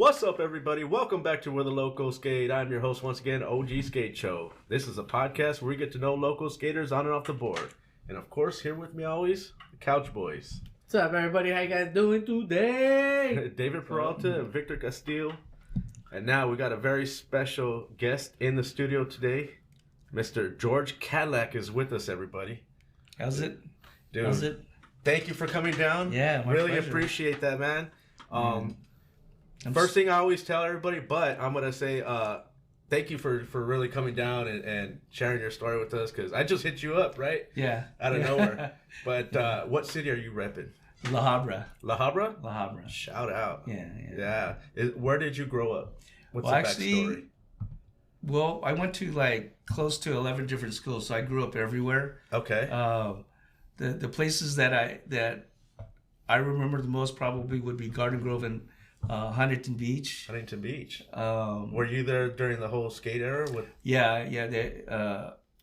What's up, everybody? Welcome back to Where the Locals Sk8. I'm your host once again, OG Skate Show. This is a podcast where we get to know local skaters on and off the board. And of course, here with me always, the Couch Boys. What's up, everybody? How you guys doing today? David Peralta and Victor Castillo. And now we got a very special guest in the studio today. Mr. George Cadillac is with us, everybody. How's it? Dude, How's it? thank you for coming down. Yeah, my really pleasure. appreciate that, man. First thing I always tell everybody, but I'm going to say thank you for really coming down and sharing your story with us, because I just hit you up, right? Yeah. Out of nowhere. But what city are you repping? La Habra. La Habra? La Habra. Shout out. Yeah. Where did you grow up? What's Well, the backstory? Well, I went to like close to 11 different schools, so I grew up everywhere. Okay. The places that I remember the most probably would be Garden Grove and Huntington Beach. Huntington Beach. Were you there during the whole skate era? Yeah. They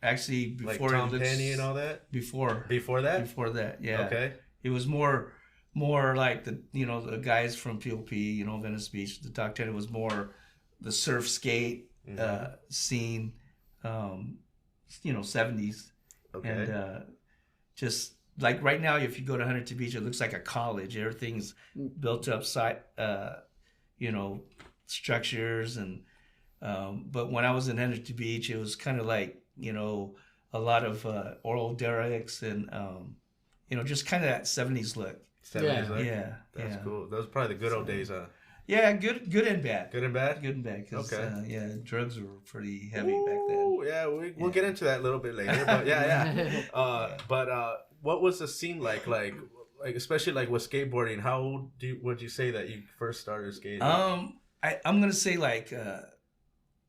actually before like Tom Penny and all that. Before that, yeah. Okay. It was more like the guys from POP, Venice Beach. The Doc 10 was more the surf skate scene, 70s. Okay. And just like right now, if you go to Huntington Beach, it looks like a college. Everything's built up structures and but when I was in Huntington Beach, it was kind of like a lot of oral derricks and just kind of that 70s look. 70s look? Yeah. That's cool. Those are probably the good old days, huh? Yeah, good and bad. Good and bad? Good and bad. Okay. Drugs were pretty heavy back then. Yeah, we'll get into that a little bit later. But yeah. What was the scene like especially like with skateboarding? How old would you say that you first started skating? I'm gonna say like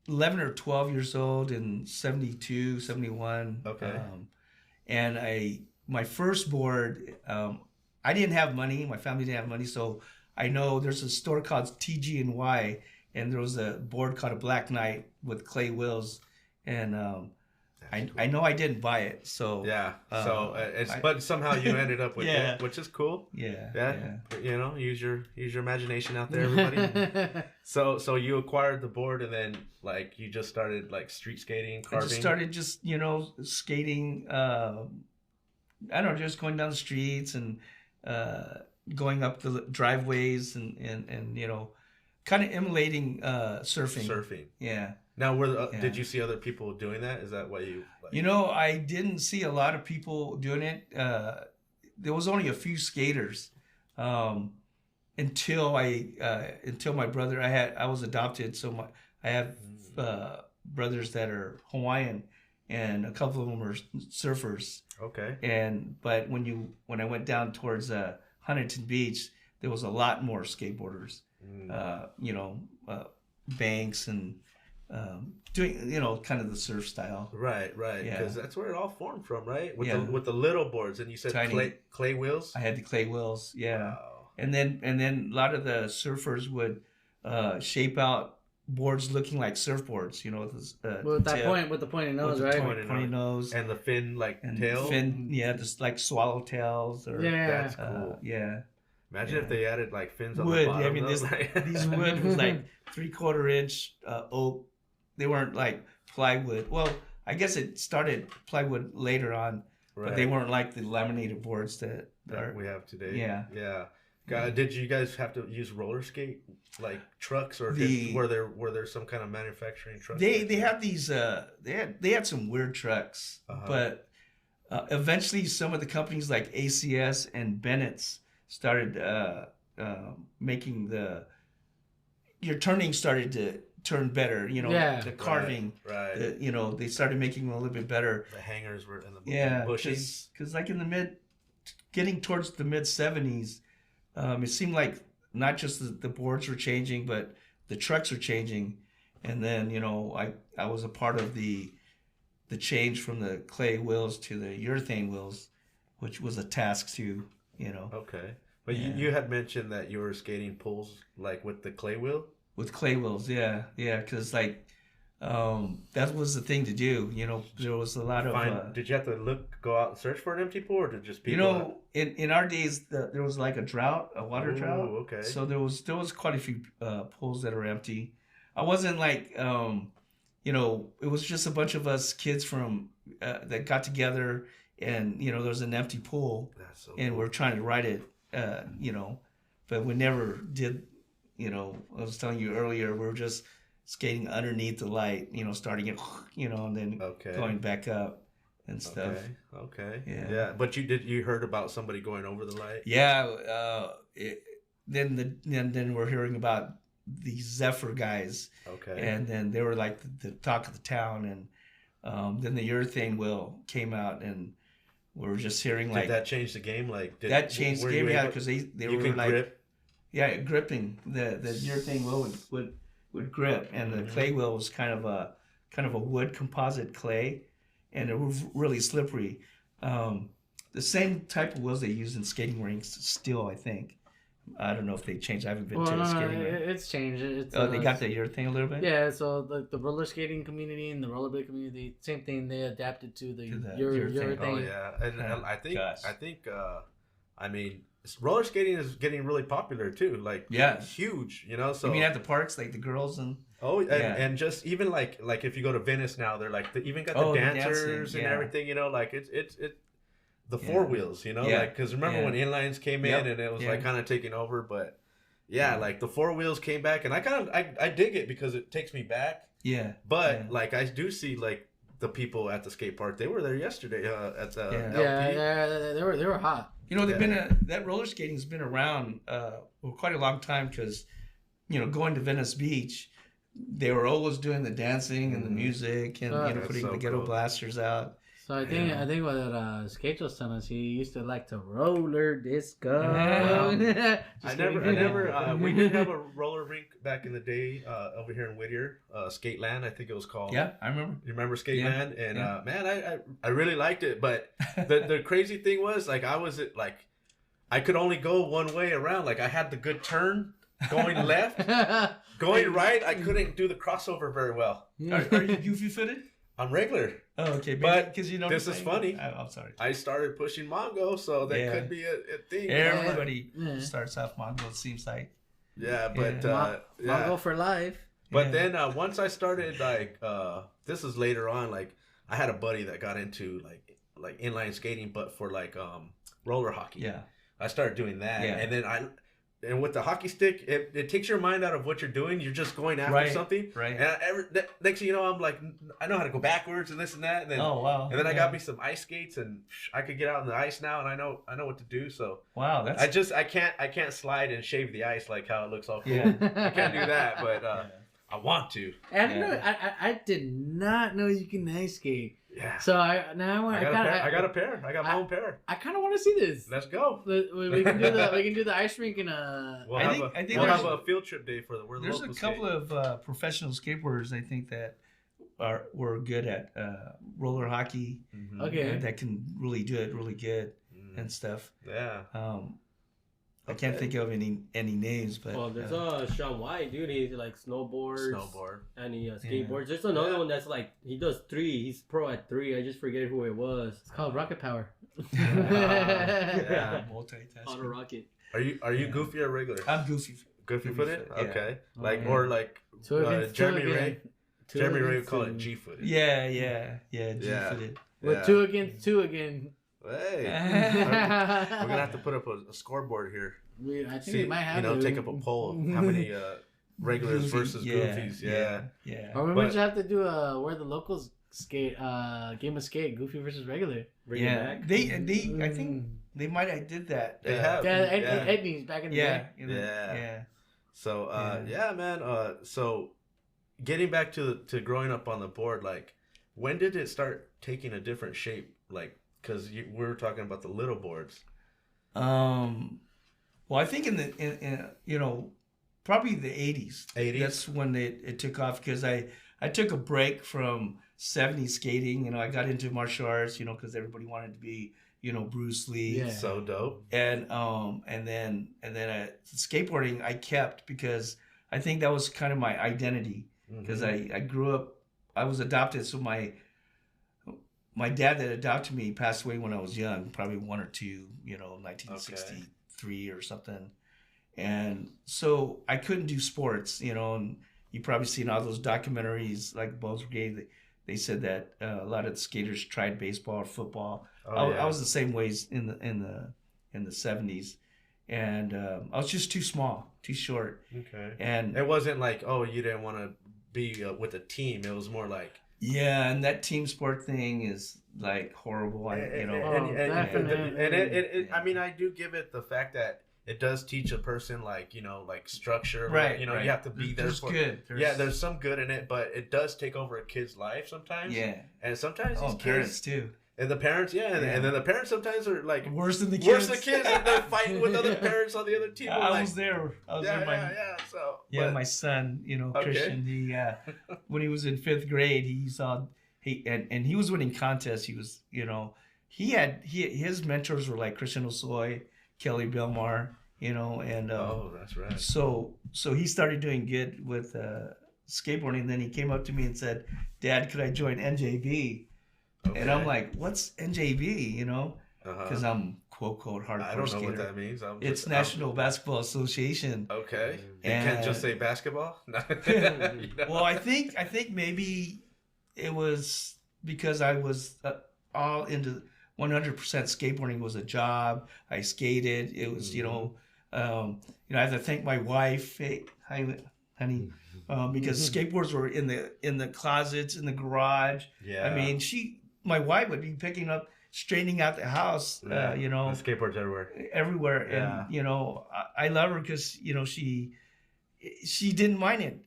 11 or 12 years old in 72, 71. Okay. And my first board, I didn't have money. My family didn't have money, so I know there's a store called TG&Y, and there was a board called a Black Knight with clay wheels, and I know I didn't buy it. So yeah. But somehow you ended up with it, which is cool. Yeah. Use your imagination out there, everybody. So you acquired the board, and then like you just started like street skating, carving. I just started skating. I don't know, just going down the streets and going up the driveways and kind of emulating surfing. Yeah. Now, did you see other people doing that? Is that what you like? I didn't see a lot of people doing it. There was only a few skaters until my brother. I was adopted, so I have brothers that are Hawaiian, and a couple of them are surfers. Okay. But when I went down towards Huntington Beach, there was a lot more skateboarders. Banks and doing kind of the surf style. Right. Because that's where it all formed from, right? With the little boards, and you said clay wheels. I had the clay wheels, yeah. Wow. And then a lot of the surfers would shape out boards looking like surfboards, with the pointy nose, right? Pointy nose and the fin tail. Just like swallowtails or That's cool. Imagine if they added like fins on wood. the bottom. I mean, these wood was like 3/4 inch oak. They weren't like plywood. Well, I guess it started plywood later on, but they weren't like the laminated boards that we have today. Yeah. Did you guys have to use roller skate like trucks, or were there some kind of manufacturing trucks? They have these. They had some weird trucks, but eventually some of the companies like ACS and Bennett's started making your turning started to turn better. The carving. Right. They started making them a little bit better. The hangers were in the bushes. Because like in getting towards the mid 70s. It seemed like not just the boards were changing, but the trucks were changing. And then, I was a part of the change from the clay wheels to the urethane wheels, which was a task too, Okay. But you had mentioned that you were skating pulls like with the clay wheel? With clay wheels, yeah. Because like that was the thing to do. There was a lot of. Did you have to go out and search for an empty pool, or did just people? In our days, there was like a water drought. Okay. So there was quite a few pools that are empty. I wasn't like, it was just a bunch of us kids from that got together, and there was an empty pool, and we're trying to ride it, but we never did. I was telling you earlier, we were just skating underneath the light, starting it, and then going back up and stuff. Okay. Yeah. But you heard about somebody going over the light? Yeah. Then we're hearing about these Zephyr guys. Okay. And then they were like the talk of the town, and then the urethane wheel came out, and we were just hearing Did that change the game? That changed the game, because they were like grip? Yeah, gripping. The urethane wheel would grip, and the clay wheel was kind of a wood composite clay, and it was really slippery. The same type of wheels they use in skating rinks still, I think. I don't know if they changed. I haven't been to a skating rink. It's changed. They got the urethane a little bit? Yeah, so the roller skating community and the rollerblade community, same thing. They adapted to the urethane. Oh yeah, and I think roller skating is getting really popular too. Like huge, So you mean at the parks, like the girls and and just even like if you go to Venice now, they're like they even got the dancers and everything. Like it's the four wheels, like because remember when inlines came in and it was like kind of taking over, but like the four wheels came back, and I dig it because it takes me back. Yeah, but like I do see like the people at the skate park. They were there yesterday at the LP. They were hot. They've been that roller skating's been around for quite a long time, because going to Venice Beach, they were always doing the dancing and the music and putting the ghetto blasters out. So I think what Skate was telling us, he used to like to roller disco. We did have a roller rink back in the day over here in Whittier, Skateland, I think it was called. Yeah, I remember. You remember Skateland? And man, I really liked it. But the crazy thing was, like, I could only go one way around. Like, I had the good turn going left, going right. I couldn't do the crossover very well. Are you goofy footed? I'm regular. Oh, okay. But this is funny. I'm sorry. I started pushing Mongo, so that could be a thing. Everybody starts off Mongo, it seems like. Yeah, but Mongo for life. But then once I started this is later on. Like I had a buddy that got into like inline skating, but for like roller hockey. Yeah. I started doing that, and then And with the hockey stick, it takes your mind out of what you're doing. You're just going after something. Right. And next thing you know, I'm like, I know how to go backwards and this and that. And then, And then I got me some ice skates, and I could get out on the ice now, and I know what to do. So I can't slide and shave the ice like how it looks all cool. I can't do that, but I want to. And I did not know you can ice skate. Yeah. So I got a pair. I got my own pair. I kind of want to see this. Let's go. We can do the ice rink in We'll have a field trip day for Where the Locals Sk8. There's a couple of professional skateboarders, I think, that were good at roller hockey. Mm-hmm. Okay. That can really do it really good and stuff. Yeah. I can't think of any names, but there's Sean White, dude. He's like snowboard, and he skateboards. There's another one that's like he does 3. He's pro at 3. I just forget who it was. It's called Rocket Power. Multitasking. Auto rocket. Are you goofy or regular? I'm goofy. Goofy footed? Okay. Or like Jeremy Ray. Jeremy Ray would call it G footed. Yeah, G footed. With 2 against 2 again. Hey, we're gonna have to put up a scoreboard here. I think we might have to. Take up a poll. How many regulars versus goofies? Yeah. Or we might have to do a Where the Locals Skate game of skate, goofy versus regular. Bring it back. I think they might have did that. They have. Edney's back in the day. Yeah. So man. So getting back to growing up on the board, like when did it start taking a different shape? Like. Because we were talking about the little boards. Well, I think in probably the 80s. 80s? That's when it took off, because I took a break from 70s skating. I got into martial arts, because everybody wanted to be, Bruce Lee. Yeah. So dope. And then skateboarding I kept, because I think that was kind of my identity. Because I grew up I was adopted, so my dad that adopted me passed away when I was young, probably 1 or 2, 1963 or something. And so I couldn't do sports, and you've probably seen all those documentaries like Bones Brigade. They said that a lot of the skaters tried baseball or football. I was the same ways in the 70s. And I was just too small, too short. Okay. And it wasn't like, oh, you didn't want to be with a team. It was more like... Yeah, and that team sport thing is like horrible. Definitely. I mean, I do give it the fact that it does teach a person like structure. Right. You have to be there. There's some good in it, but it does take over a kid's life sometimes. Yeah. And sometimes these parents kids too. And the parents, and then the parents sometimes are like worse than the kids. And they're fighting with other parents on the other team. I was there. So my son, Christian, he when he was in 5th grade, he was winning contests. He was, his mentors were like Christian Hosoi, Kelly Belmar, and that's right. So he started doing good with skateboarding. And then he came up to me and said, "Dad, could I join NJV?" Okay. And I'm like, "What's NJV?" Because I'm quote hardcore I don't know skater. what that means. It's National Basketball Association. Okay. You can't just say basketball? Well, I think maybe it was because I was all into 100% skateboarding was a job. I skated. It was, I have to thank my wife. Hey, hi, honey. Because skateboards were in the closets, in the garage. Yeah. I mean, my wife would be picking up, straightening out the house. The skateboards everywhere. Yeah. And I love her because she didn't mind it.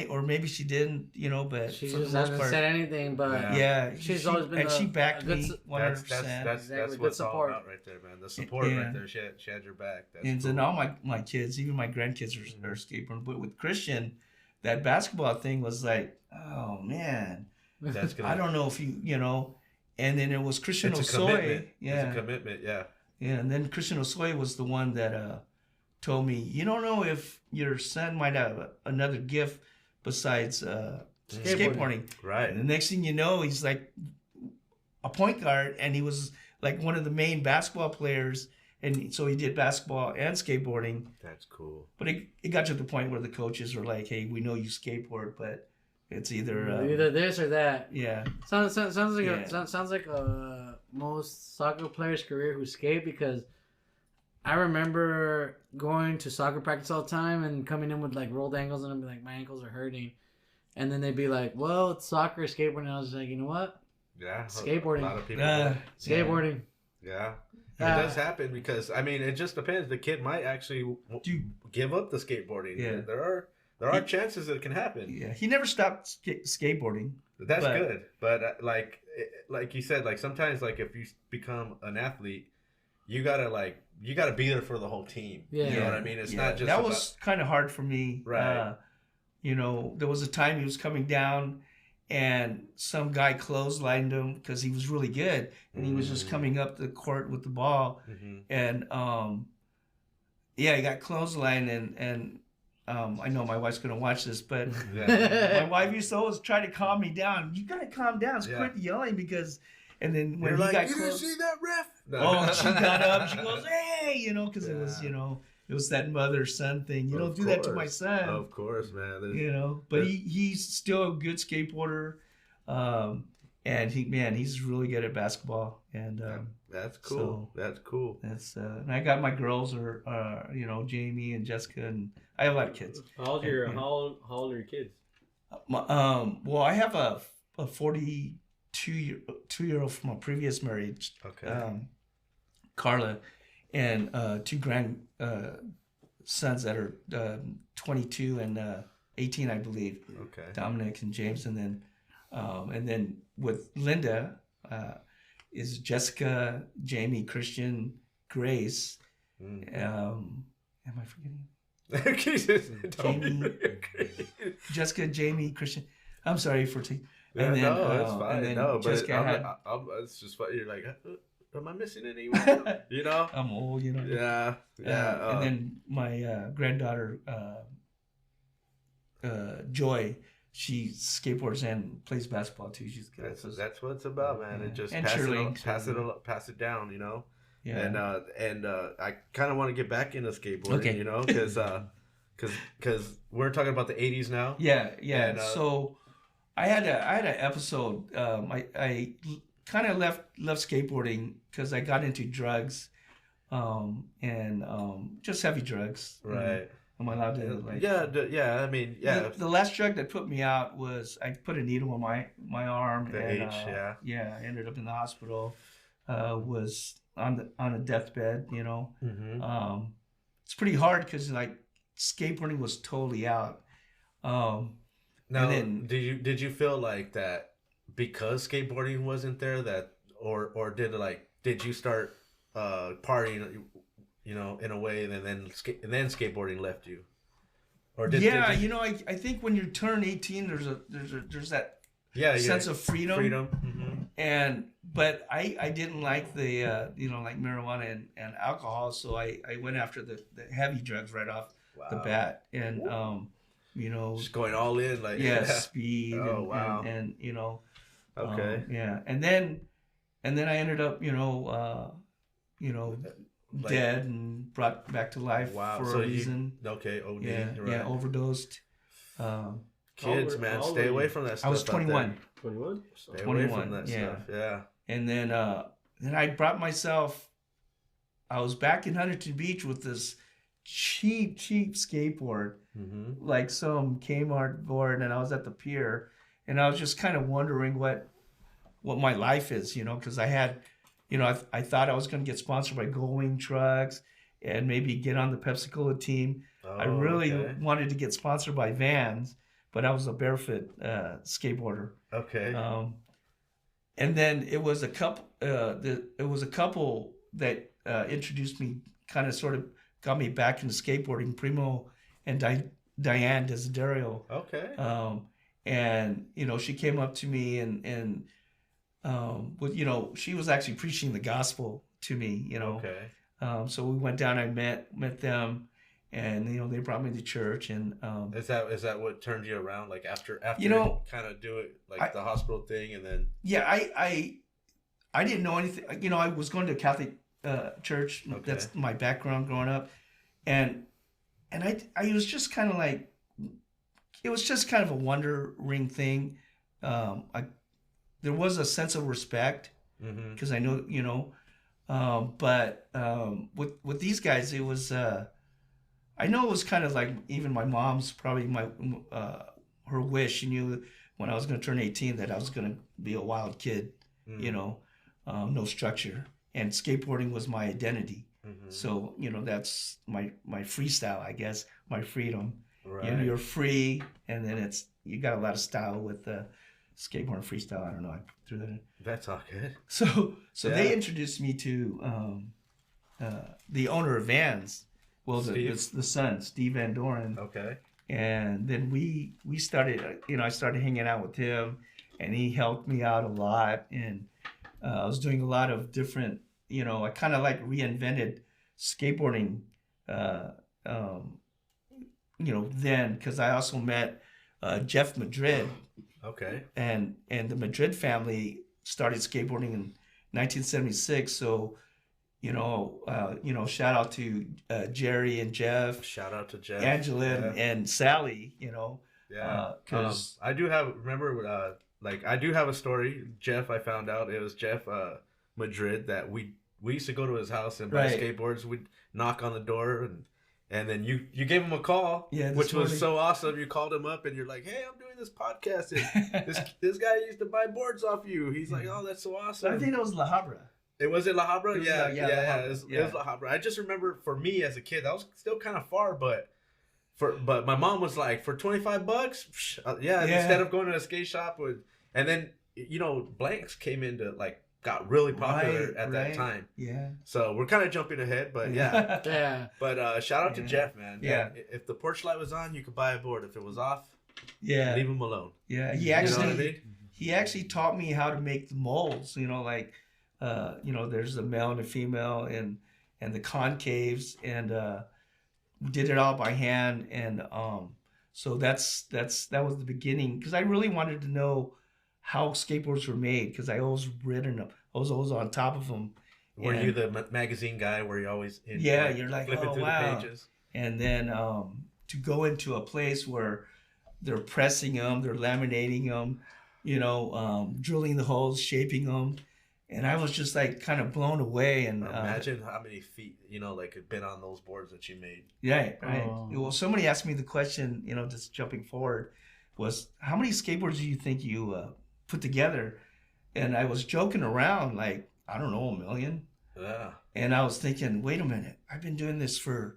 Or maybe she didn't. But she just hasn't said anything. But she's always been. And she backed me 100%. That's what it's all about right there, man. The support right there. She had your back. And then all my kids, even my grandkids, are skateboarding. But with Christian, that basketball thing was like, oh man, that's good. I don't know if and then it was Christian Hosoi. Yeah, it's a commitment. Yeah. And then Christian Hosoi was the one that told me, you don't know if your son might have another gift besides skateboarding. Right. And the next thing you know, he's like a point guard, and he was like one of the main basketball players. And so he did basketball and skateboarding. That's cool. But it got to the point where the coaches were like, "Hey, we know you skateboard, but it's either this or that." Yeah. Sounds like most soccer players' career who skate, because I remember going to soccer practice all the time and coming in with like rolled ankles, and I'd be like, my ankles are hurting, and then they'd be like, "Well, it's soccer, skateboarding." And I was like, you know what? Yeah. Skateboarding. A lot of people. Skateboarding. Yeah. It does happen because it just depends. The kid might actually give up the skateboarding. Yeah, there are chances that it can happen. Yeah, he never stopped skateboarding. That's good, but like you said, like sometimes like if you become an athlete, you gotta be there for the whole team. Yeah, you know what I mean. It's not just was kind of hard for me. Right. There was a time he was coming down, and some guy clotheslined him because he was really good, and he was just coming up the court with the ball, and he got clotheslined, and I know my wife's gonna watch this, but my wife used to always try to calm me down. You gotta calm down, quit yelling, because. And then when you're he got you didn't see that ref? Oh, she got up, she goes, "Hey," because it was it was that mother-son thing. You don't do that to my son. Of course, man. But he's still a good skateboarder, and he's really good at basketball. And that's cool. That's cool. And I got my girls are Jamie and Jessica, and I have a lot of kids. How old are your kids? Well, I have a 42-year-old from a previous marriage. Okay. Carla, and 2 sons that are 22 and 18, I believe. Okay. Dominic and James, and then with Linda is Jessica, Jamie, Christian, Grace. Am I forgetting? Jamie, Jessica, Jamie, Christian. I'm sorry for taking. Yeah, and then, it's fine. And then but Jessica it's just funny. You're like, am I missing anyone? I'm old, Yeah. And then my granddaughter, Joy, she skateboards and plays basketball too. She's good. That's what it's about, man. It just and pass it down, you know. Yeah. And I kind of want to get back into skateboarding, you know, because we're talking about the 80s now. Yeah. And, so I had an episode. I kind of left skateboarding because I got into drugs, and just heavy drugs. Right. Am I allowed to I mean, yeah. The last drug that put me out was I put a needle in my arm. I ended up in the hospital. Was on a deathbed, you know. Mm-hmm. It's pretty hard because like skateboarding was totally out. Now, did you feel like that because skateboarding wasn't there, that or did you start partying, you know, in a way, and then skateboarding left you? Or you know, I think when you turn 18, there's that sense of freedom. Mm-hmm. But I didn't like the like marijuana and alcohol, so I went after the heavy drugs right off the bat, and you know, just going all in, like speed. And you know, okay, and then I ended up dead and brought back to life for a reason. OD, overdosed. Kids, man, stay away from that stuff. I was 21. 21? Stay away from that stuff, yeah. And then I brought myself, I was back in Huntington Beach with this cheap skateboard, like some Kmart board, and I was at the pier, and I was just kind of wondering what my life is, you know, because I had, you know, I thought I was going to get sponsored by Going Trucks and maybe get on the Pepsi-Cola team. I really wanted to get sponsored by Vans, but I was a barefoot skateboarder. Okay. And then it was a couple. It was a couple that introduced me, kind of sort of got me back into skateboarding. Primo and Diane Desiderio. Okay. And you know, she came up to me and you know, she was actually preaching the gospel to me. You know. Okay. So we went down. I met them. And you know, they brought me to church, and is that what turned you around? Like after you know, kind of do it like the hospital thing, and then I didn't know anything. You know, I was going to a Catholic church. Okay. That's my background growing up, and I was just kind of like, it was just kind of a wondering thing. There was a sense of respect because I know, you know, but with these guys, it was. I know it was kind of like even my mom's probably her wish. She knew when I was going to turn 18 that I was going to be a wild kid, you know, no structure, and skateboarding was my identity. So you know, that's my freestyle, I guess, my freedom. Right. You know, you're free, and then you got a lot of style with skateboarding freestyle. I don't know. I threw that in. That's all good. So they introduced me to the owner of Vans. Well, the son, Steve Van Doren. Okay. And then we started, you know, I started hanging out with him, and he helped me out a lot. And I was doing a lot of different, you know, I kind of like reinvented skateboarding, you know, then, because I also met Jeff Madrid. Okay. And the Madrid family started skateboarding in 1976. So, you know, shout out to Jerry and Jeff. Shout out to Jeff, Angela, and Sally. You know, because I do have I do have a story. Jeff, I found out it was Jeff Madrid that we used to go to his house and buy skateboards. We'd knock on the door and then you gave him a call, which was so awesome. You called him up and you're like, "Hey, I'm doing this podcast. And this guy used to buy boards off you." He's like, "Oh, that's so awesome." I think that was La Habra. It was in La Habra? Yeah. It was La Habra. I just remember for me as a kid, that was still kind of far, but my mom was like, for $25, instead of going to a skate shop and then, you know, blanks came into like, got really popular at that time. Yeah. So we're kind of jumping ahead, but yeah. Yeah. But shout out to Jeff, man. Yeah. If the porch light was on, you could buy a board. If it was off, leave him alone. Yeah. He actually taught me how to make the molds, you know, like, you know, there's the male and the female and the concaves, and we did it all by hand. And So that was the beginning, because I really wanted to know how skateboards were made, because I always ridden them. I was always on top of them. Were you the magazine guy where you're always you're like, flipping through the pages? And then to go into a place where they're pressing them, they're laminating them, drilling the holes, shaping them. And I was just like kind of blown away. And imagine how many feet, had been on those boards that you made. Yeah, right. Well, somebody asked me the question, just jumping forward, was how many skateboards do you think you put together? And I was joking around, like, I don't know, 1 million. Yeah. And I was thinking, wait a minute, I've been doing this for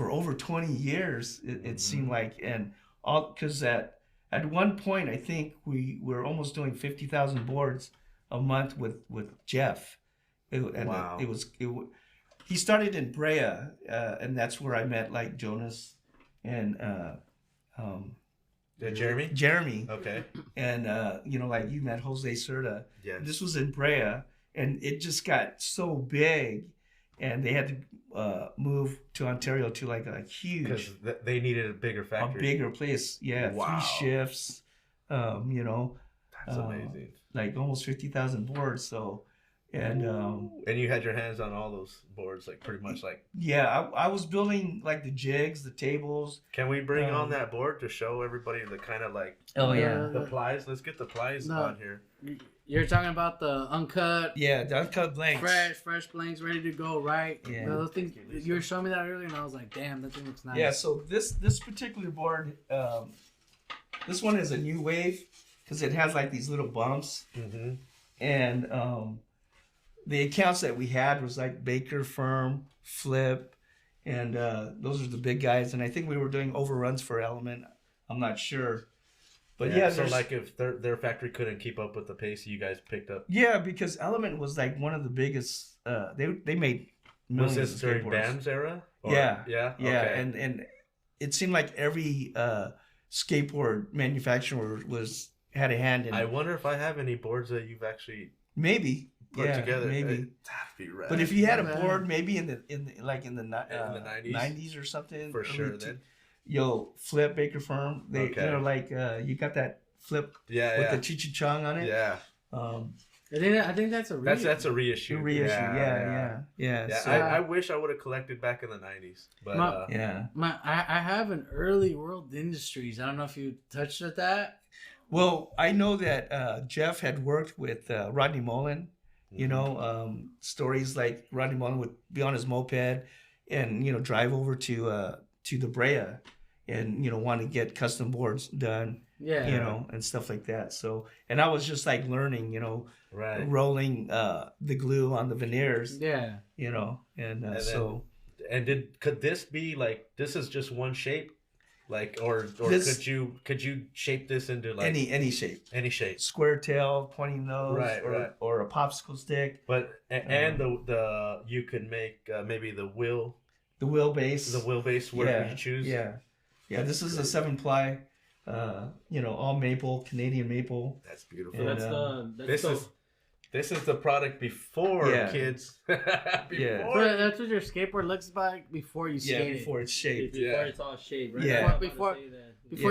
over 20 years. It seemed like, and all because at one point I think we were almost doing 50,000 boards a month with Jeff. Wow. He started in Brea, and that's where I met like Jonas and Jeremy. Jeremy. Okay. And like you met Jose Cerda. Yeah. This was in Brea, and it just got so big, and they had to move to Ontario to like a huge. Because they needed a bigger factory. A bigger place. Yeah. Wow. 3 shifts. That's amazing. Like almost 50,000 boards. So, and you had your hands on all those boards, like pretty much like. Yeah, I was building like the jigs, the tables. Can we bring on that board to show everybody the kind of like? Oh yeah, the plies. Let's get the plies on here. You're talking about the uncut. Yeah, the uncut blanks. Fresh blanks, ready to go. Right. Yeah. Those things, you were showing me that earlier, and I was like, damn, that thing looks nice. Yeah. So this particular board, this one is a new wave because it has like these little bumps, and the accounts that we had was like Baker, Firm, Flip, and those are the big guys. And I think we were doing overruns for Element. I'm not sure. But yeah, so like if their factory couldn't keep up with the pace you guys picked up. Yeah, because Element was like one of the biggest. They made millions. Was this during BAM's era? Or? Yeah. Okay. And it seemed like every skateboard manufacturer had a hand in it. I wonder if I have any boards that you've actually maybe put together. Maybe that'd be rad. But if you had a board, maybe in the 90s? 90s or something, for sure. Then Flip, Baker Firm. They're like you got that Flip with the Chichichong on it. Yeah. I think that's a reissue. That's a reissue. Yeah. So, I wish I would have collected back in the 90s. But I have an early World Industries. I don't know if you touched at that. Well, I know that Jeff had worked with Rodney Mullen. Stories like Rodney Mullen would be on his moped and drive over to the Brea and want to get custom boards done. Yeah. And stuff like that. So, and I was just like learning, rolling the glue on the veneers. Yeah. Could this be like, this is just one shape? Like, or could you shape this into like any shape, square tail, pointing nose, or a popsicle stick. But and the you could make maybe the wheelbase where you choose. Yeah. This is a 7-ply, all maple, Canadian maple. That's beautiful. And, this is the product before kids. Before. That's what your skateboard looks like before you skate it. Before it's shaped. Before it's all shaped, right? Yeah. Before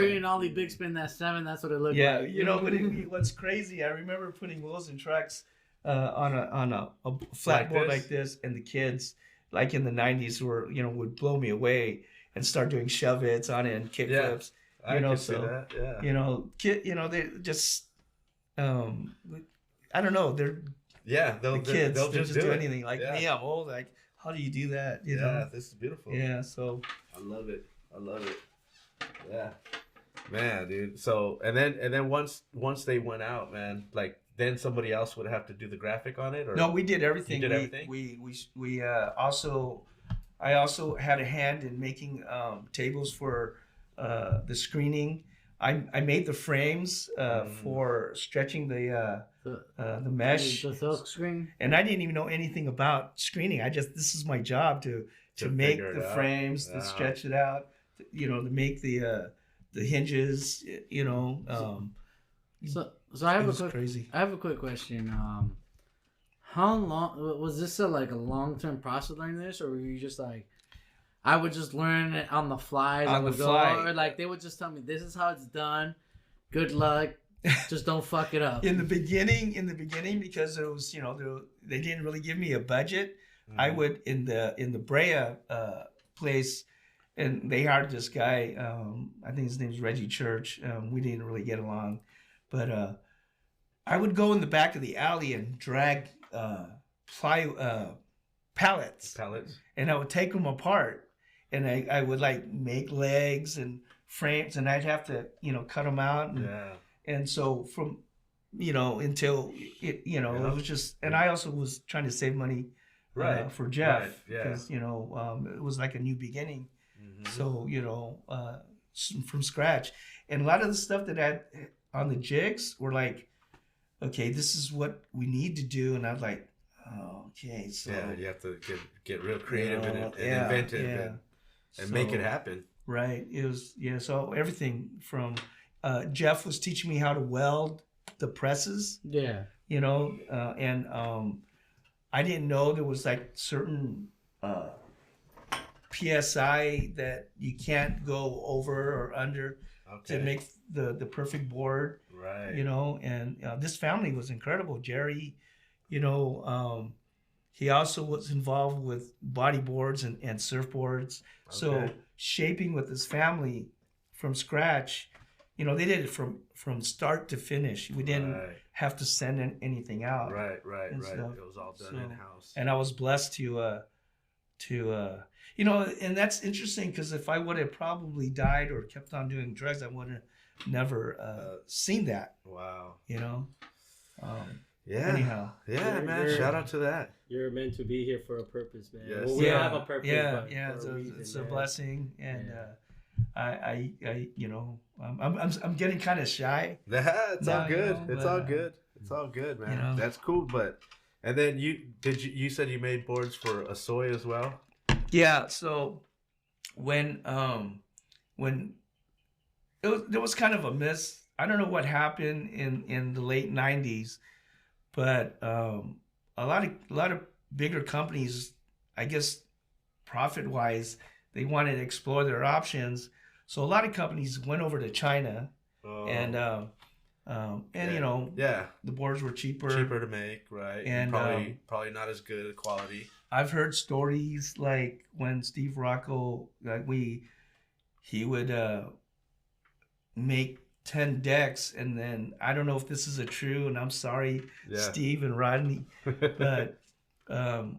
you did all the big spin that 7, that's what it looked like. Yeah, but what's crazy, I remember putting wheels and tracks on a flat board like this, and the kids, like in the 90s, would blow me away and start doing shove-its on it and kick flips. I can see that, yeah. They just, I don't know. They're they'll just do anything. Like me, I'm old. Like, how do you do that? You know? This is beautiful. Yeah, so I love it. Yeah, man, dude. So and then once they went out, man, like then somebody else would have to do the graphic on it, or no, we did everything. You did everything. We I also had a hand in making tables for the screening. I made the frames for stretching the mesh, the silk screen, and I didn't even know anything about screening. This is my job to make the frames, to stretch it out, to make the hinges, So I have a quick question. How long was this a long-term process learning this, or were you just like, I would just learn it on the fly. On the fly. Or like they would just tell me, this is how it's done. Good luck. Just don't fuck it up. In the beginning, because it was, they didn't really give me a budget. I would in the Brea place, and they hired this guy. I think his name's Reggie Church. We didn't really get along, but I would go in the back of the alley and drag pallets, and I would take them apart, and I would like make legs and frames, and I'd have to cut them out, and so from until it it was just, and I also was trying to save money for Jeff because it was like a new beginning, so from scratch, and a lot of the stuff that I had on the jigs were like, okay, this is what we need to do, and I was like, oh, okay, so you have to get real creative and inventive and make it happen. Right. It was so everything from Jeff was teaching me how to weld the presses. Yeah. And I didn't know there was like certain PSI that you can't go over or under to make the perfect board. Right. And this family was incredible. Jerry, he also was involved with bodyboards and surfboards. Okay. So shaping with his family from scratch, they did it from start to finish. We didn't have to send anything out. Right. Stuff. It was all done in-house. And I was blessed to and that's interesting because if I would have probably died or kept on doing drugs, I would have never seen that. Wow. Anyhow. Yeah, man. Shout out to that. You're meant to be here for a purpose, man. Yes. Well, we have a purpose. Yeah. It's a blessing, and I'm getting kind of shy. It's all good. It's all good. It's all good, man. That's cool. And then you said you made boards for Hosoi as well? Yeah. So when there was kind of a miss. I don't know what happened in the late 90s, but a lot of bigger companies, I guess, profit wise, they wanted to explore their options. So a lot of companies went over to China, and the boards were cheaper to make, right? And probably not as good a quality. I've heard stories like when Steve Rocco, he would make 10 decks, and then I don't know if this is true, and I'm sorry, Steve and Rodney, but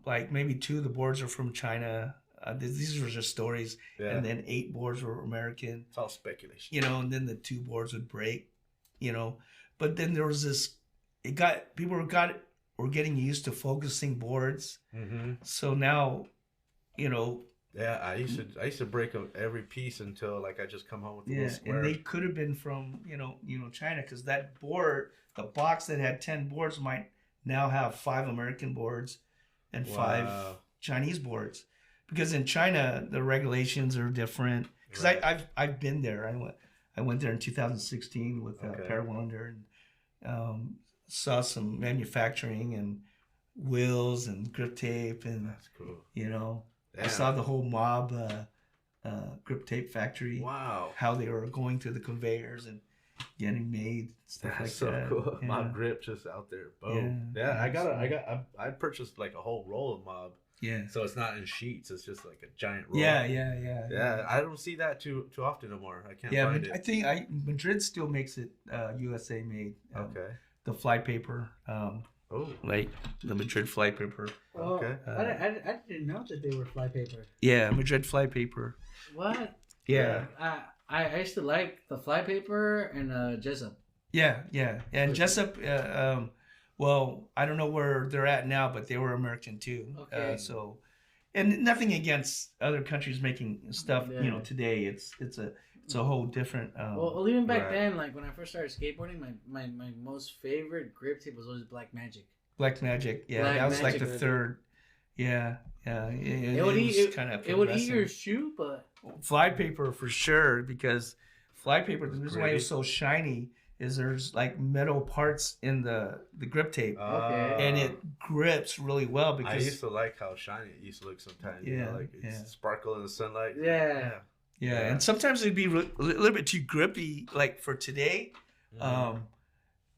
like maybe 2 of the boards are from China. These were just stories, and then 8 boards were American. It's all speculation, and then the 2 boards would break, But then there was this. People were getting used to focusing boards, so now, Yeah, I used to break every piece until like I just come home with a little square. And they could have been from China, because that board, the box that had 10 boards might now have 5 American boards and 5 Chinese boards, because in China the regulations are different. Because I've been there. I went there in 2016 with Per Wonder and saw some manufacturing and wheels and grip tape, and that's cool. I saw the whole Mob grip tape factory. Wow. How they were going through the conveyors and getting made, stuff like so that. Cool. Yeah. Mob grip just out there. Boom. Yeah, I purchased like a whole roll of Mob. Yeah. So it's not in sheets, it's just like a giant roll. Yeah. I don't see that too often anymore. I can't find it. I think Madrid still makes it USA made. Okay. The fly paper. Like the Madrid fly paper. Okay. I didn't know that they were fly paper. Yeah, Madrid fly paper. What? Yeah. I used to like the fly paper and Jessup. Yeah. And Jessup, well, I don't know where they're at now, but they were American too. Okay. So, and nothing against other countries making stuff. Today it's a whole different. Well, even back then, like when I first started skateboarding, my most favorite grip tape was always Black Magic. Black Magic, yeah, that was like the third. Yeah. It would eat your shoe, but fly paper for sure, because fly paper. The reason why it's so shiny is there's like metal parts in the grip tape, and it grips really well because I used to like how shiny it used to look sometimes. Yeah, you know, like it's sparkle in the sunlight. Yeah. Yeah, and sometimes it'd be a little bit too grippy. Like for today,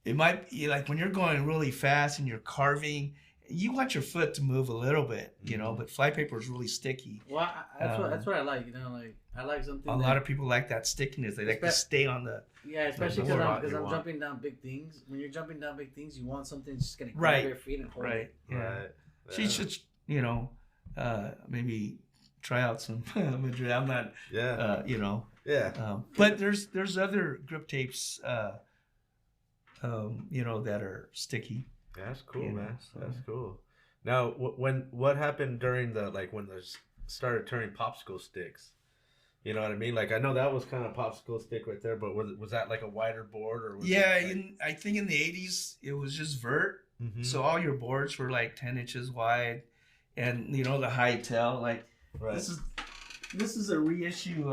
it might be like when you're going really fast and you're carving, you want your foot to move a little bit, you know. But flypaper is really sticky. Well, that's what I like. You know, like I like something. A lot of people like that stickiness. They like to stay on the. Yeah, especially because I'm jumping down big things. When you're jumping down big things, you want something that's just gonna grab your feet and hold it. Yeah. Right. She should, you know, maybe try out some Madrid. I'm not. Yeah. You know. Yeah. But there's other grip tapes. You know, that are sticky. Yeah, that's cool, man. So. That's cool. Now, what happened during when they started turning popsicle sticks? You know what I mean? Like, I know that was kind of popsicle stick right there, but was that like a wider board or? Was I think in the 80s it was just vert. Mm-hmm. So all your boards were like 10 inches wide, and you know the high tail. Like this is a reissue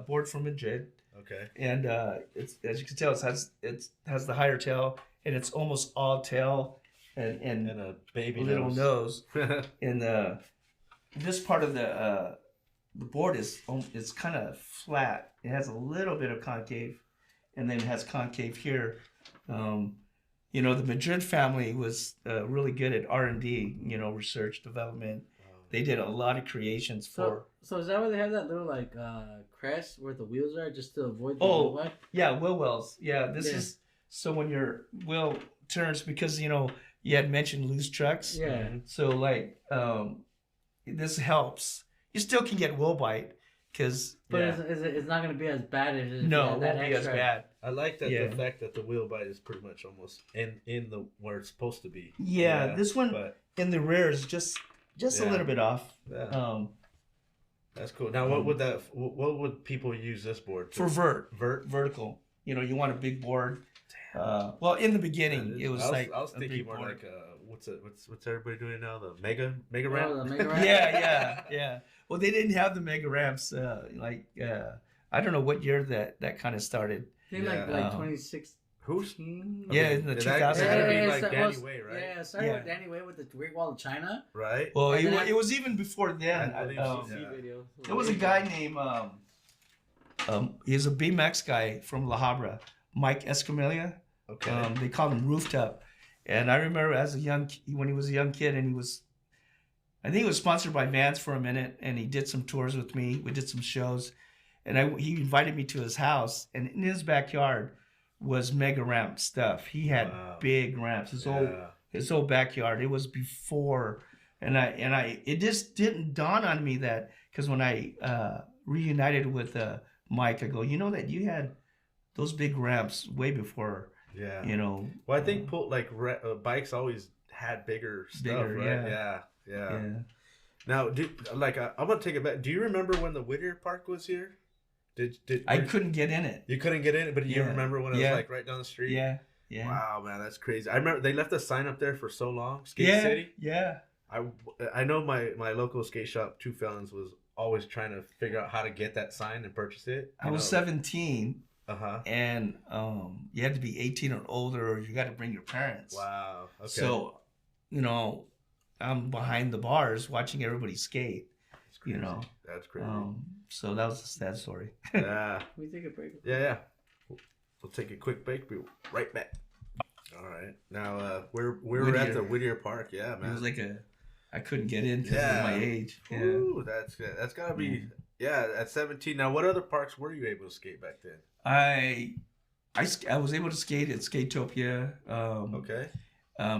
board from Madrid. Okay. And it's, as you can tell, it has the higher tail, and it's almost all tail and a baby little nose. And this part of the board is kind of flat. It has a little bit of concave, and then it has concave here. You know, the Madrid family was really good at R&D. You know, research development. They did a lot of creations for. So is that why they have that little like crest where the wheels are, just to avoid the wheel well? Yeah, wheel wells. Yeah, this is so when your wheel turns, because you know you had mentioned loose trucks. Yeah. So like this helps. You still can get wheel bite because. But it's not going to be as bad as it won't be as bad. I like that the fact that the wheel bite is pretty much almost in the where it's supposed to be. Yeah, this one in the rear is just a little bit off. Yeah. That's cool. Now, what would people use this board for? Vertical. You know, you want a big board. Well, in the beginning, it was I was thinking more board. Like what's everybody doing now? The mega ramp. The mega ramp. yeah. Well, they didn't have the mega ramps. I don't know what year that kind of started. I think like 2016. Who's? Yeah, in the 2000s. Danny Way, right? Yeah, it started with Danny Way with the Great Wall of China. Right. Well, it was even before then. There was a guy named, he's a BMX guy from La Habra, Mike Escamilla. Okay. They called him Rooftop. And I remember when he was a young kid, and I think he was sponsored by Vans for a minute, and he did some tours with me. We did some shows, and he invited me to his house, and in his backyard was mega ramp stuff. He had big ramps. His whole backyard. It was before, and it just didn't dawn on me that, because when I reunited with Mike, I go, you know that you had those big ramps way before. Yeah. You know. Well, I think bikes always had bigger stuff, right? Yeah. Now, I'm gonna take it back. Do you remember when the Whittier Park was here? I couldn't get in it. You couldn't get in it, but you remember when it was like right down the street? Yeah. Wow, man, that's crazy. I remember they left a sign up there for so long. Skate City. Yeah. I know my local skate shop, Two Felons, was always trying to figure out how to get that sign and purchase it. I was 17. And you had to be 18 or older, or you got to bring your parents. Wow. Okay. So, you know, I'm behind the bars watching everybody skate. That's crazy. You know. That's crazy. So that was a sad story. Yeah. Can we take a break? Yeah. We'll take a quick break. We'll be right back. All right. Now we're at the Whittier Park. Yeah, man. It was like I couldn't get in because of my age. Yeah. Ooh, that's good. That's gotta be at 17. Now, what other parks were you able to skate back then? I was able to skate at Skatopia. Okay.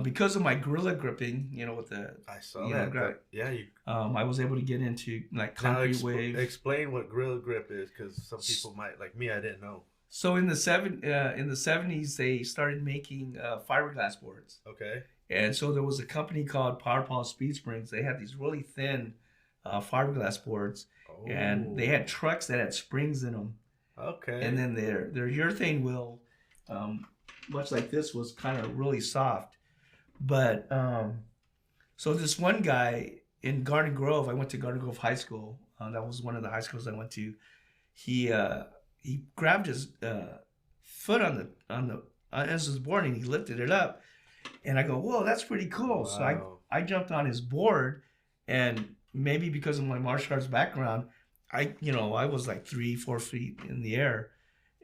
Because of my gorilla gripping, you know, with the I saw that. I was able to get into like concrete waves. Explain what gorilla grip is, because some people might, like me, I didn't know. So in the 70s, they started making fiberglass boards. Okay. And so there was a company called Power Speed Springs. They had these really thin fiberglass boards, and they had trucks that had springs in them. Okay. And then their urethane wheel, much like this, was kind of really soft. But so this one guy in Garden Grove, I went to Garden Grove High School. That was one of the high schools I went to. He grabbed his foot on the as he was boarding. He lifted it up, And I go, whoa, that's pretty cool. Wow. So I jumped on his board, and maybe because of my martial arts background, I was like 3-4 feet in the air.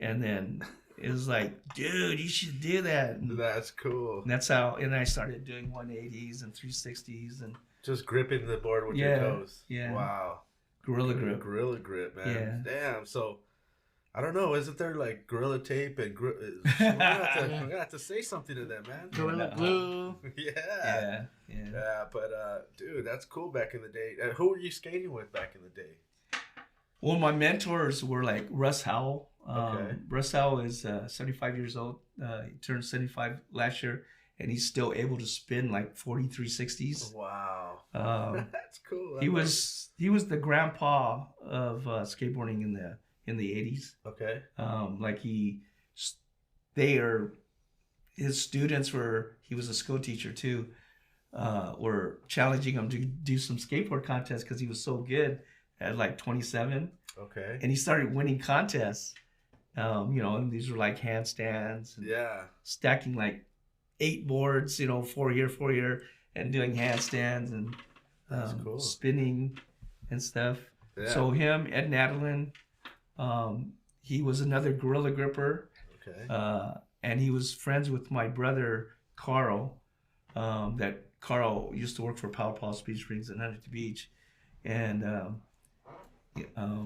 And then it was like, dude, you should do that. And that's cool. And that's how, and I started doing 180s and 360s and just gripping the board with your toes. Yeah. Wow. Gorilla grip. Gorilla grip, man. Yeah. Damn. So, I don't know. Isn't there like Gorilla Tape and we're gonna have to say something to them, man. Gorilla Glue. Yeah. But dude, that's cool. Back in the day, who were you skating with back in the day? Well, my mentors were like Russ Howell. Russ Howell is 75 years old. He turned 75 last year, and he's still able to spin like 4360s. Wow, that's cool. He was the grandpa of skateboarding in the 80s. Okay. His students were. He was a school teacher too. Were challenging him to do some skateboard contests because he was so good at like 27. Okay. And he started winning contests. And these were like handstands. And stacking like 8 boards, 4 here, and doing handstands and cool. Spinning and stuff. Yeah. So him, Ed Nadelin, he was another gorilla gripper. Okay. And he was friends with my brother, Carl. That Carl used to work for Power Paul Speed Springs in Huntington Beach. And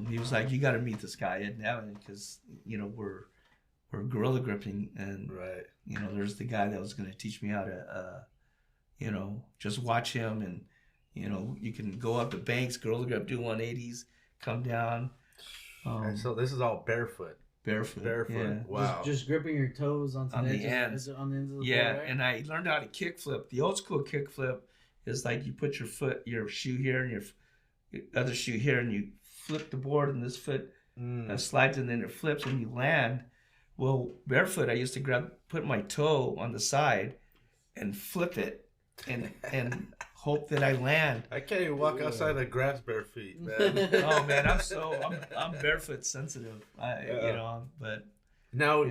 he was like, you got to meet this guy, Ed Nadelin, because, we're gorilla gripping. And, there's the guy that was going to teach me how to, just watch him. And, you can go up the banks, gorilla grip, do 180s, come down. And so this is all barefoot. Barefoot. Yeah. Wow. Just gripping your toes on the ends of the board, right? And I learned how to kickflip. The old school kickflip is like you put your shoe here and your other shoe here, and you flip the board, and this foot slides, and then it flips, and you land. Well, barefoot, I used to put my toe on the side and flip it and hope that I land. I can't even walk outside the grass bare feet, man. Oh man, I'm barefoot sensitive. But now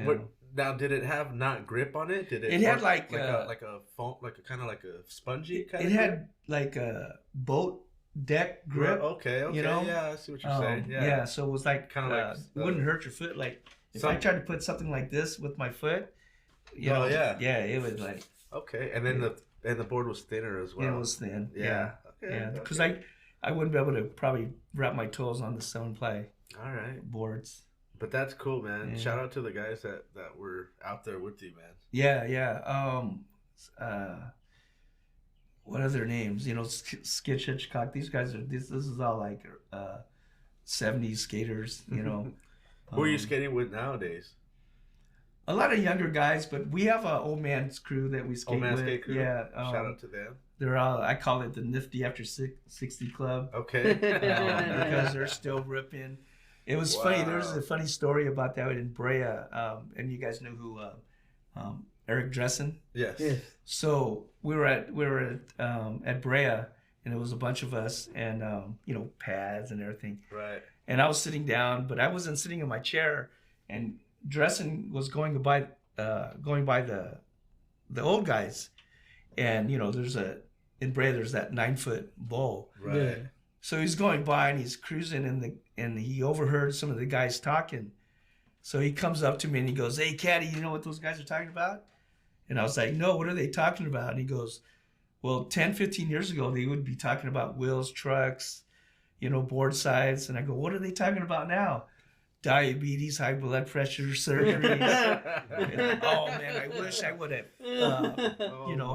now did it have not grip on it? Did it? It had like a foam, like a kind of like a spongy kind of. It had like a boat deck grip. Okay. Yeah, I see what you're saying. Yeah. So it was like kind of it wouldn't hurt your foot. Like if I tried to put something like this with my foot, it would like. Okay, and then the board was thinner as well. Yeah, it was thin. Yeah. Okay. Because I wouldn't be able to probably wrap my toes on the 7-ply. All right. Boards. But that's cool, man. Yeah. Shout out to the guys that were out there with you, man. Yeah. What are their names? Skid Hitchcock. These guys are. This is all like 70s skaters. Who are you skating with nowadays? A lot of younger guys, but we have an old man's crew that we skate with. Skate crew? Yeah. Shout out to them. They're all, I call it the Nifty After 60 Club. Okay. Because they're still ripping. It was funny. There's a funny story about that in Brea. And you guys know who Eric Dressen? Yes. So we were at Brea, and it was a bunch of us, and pads and everything. Right. And I was sitting down, but I wasn't sitting in my chair, and Dressen was going by the old guys, and in Brea there's that 9-foot bowl. Right. Yeah. So he's going by and he's cruising, and he overheard some of the guys talking. So he comes up to me and he goes, "Hey, Caddy, you know what those guys are talking about?" And I was like, "No, what are they talking about?" And he goes, "Well, 10, 15 years ago they would be talking about wheels, trucks, board sides." And I go, "What are they talking about now?" Diabetes, high blood pressure, surgeries. Oh man, I wish I would have,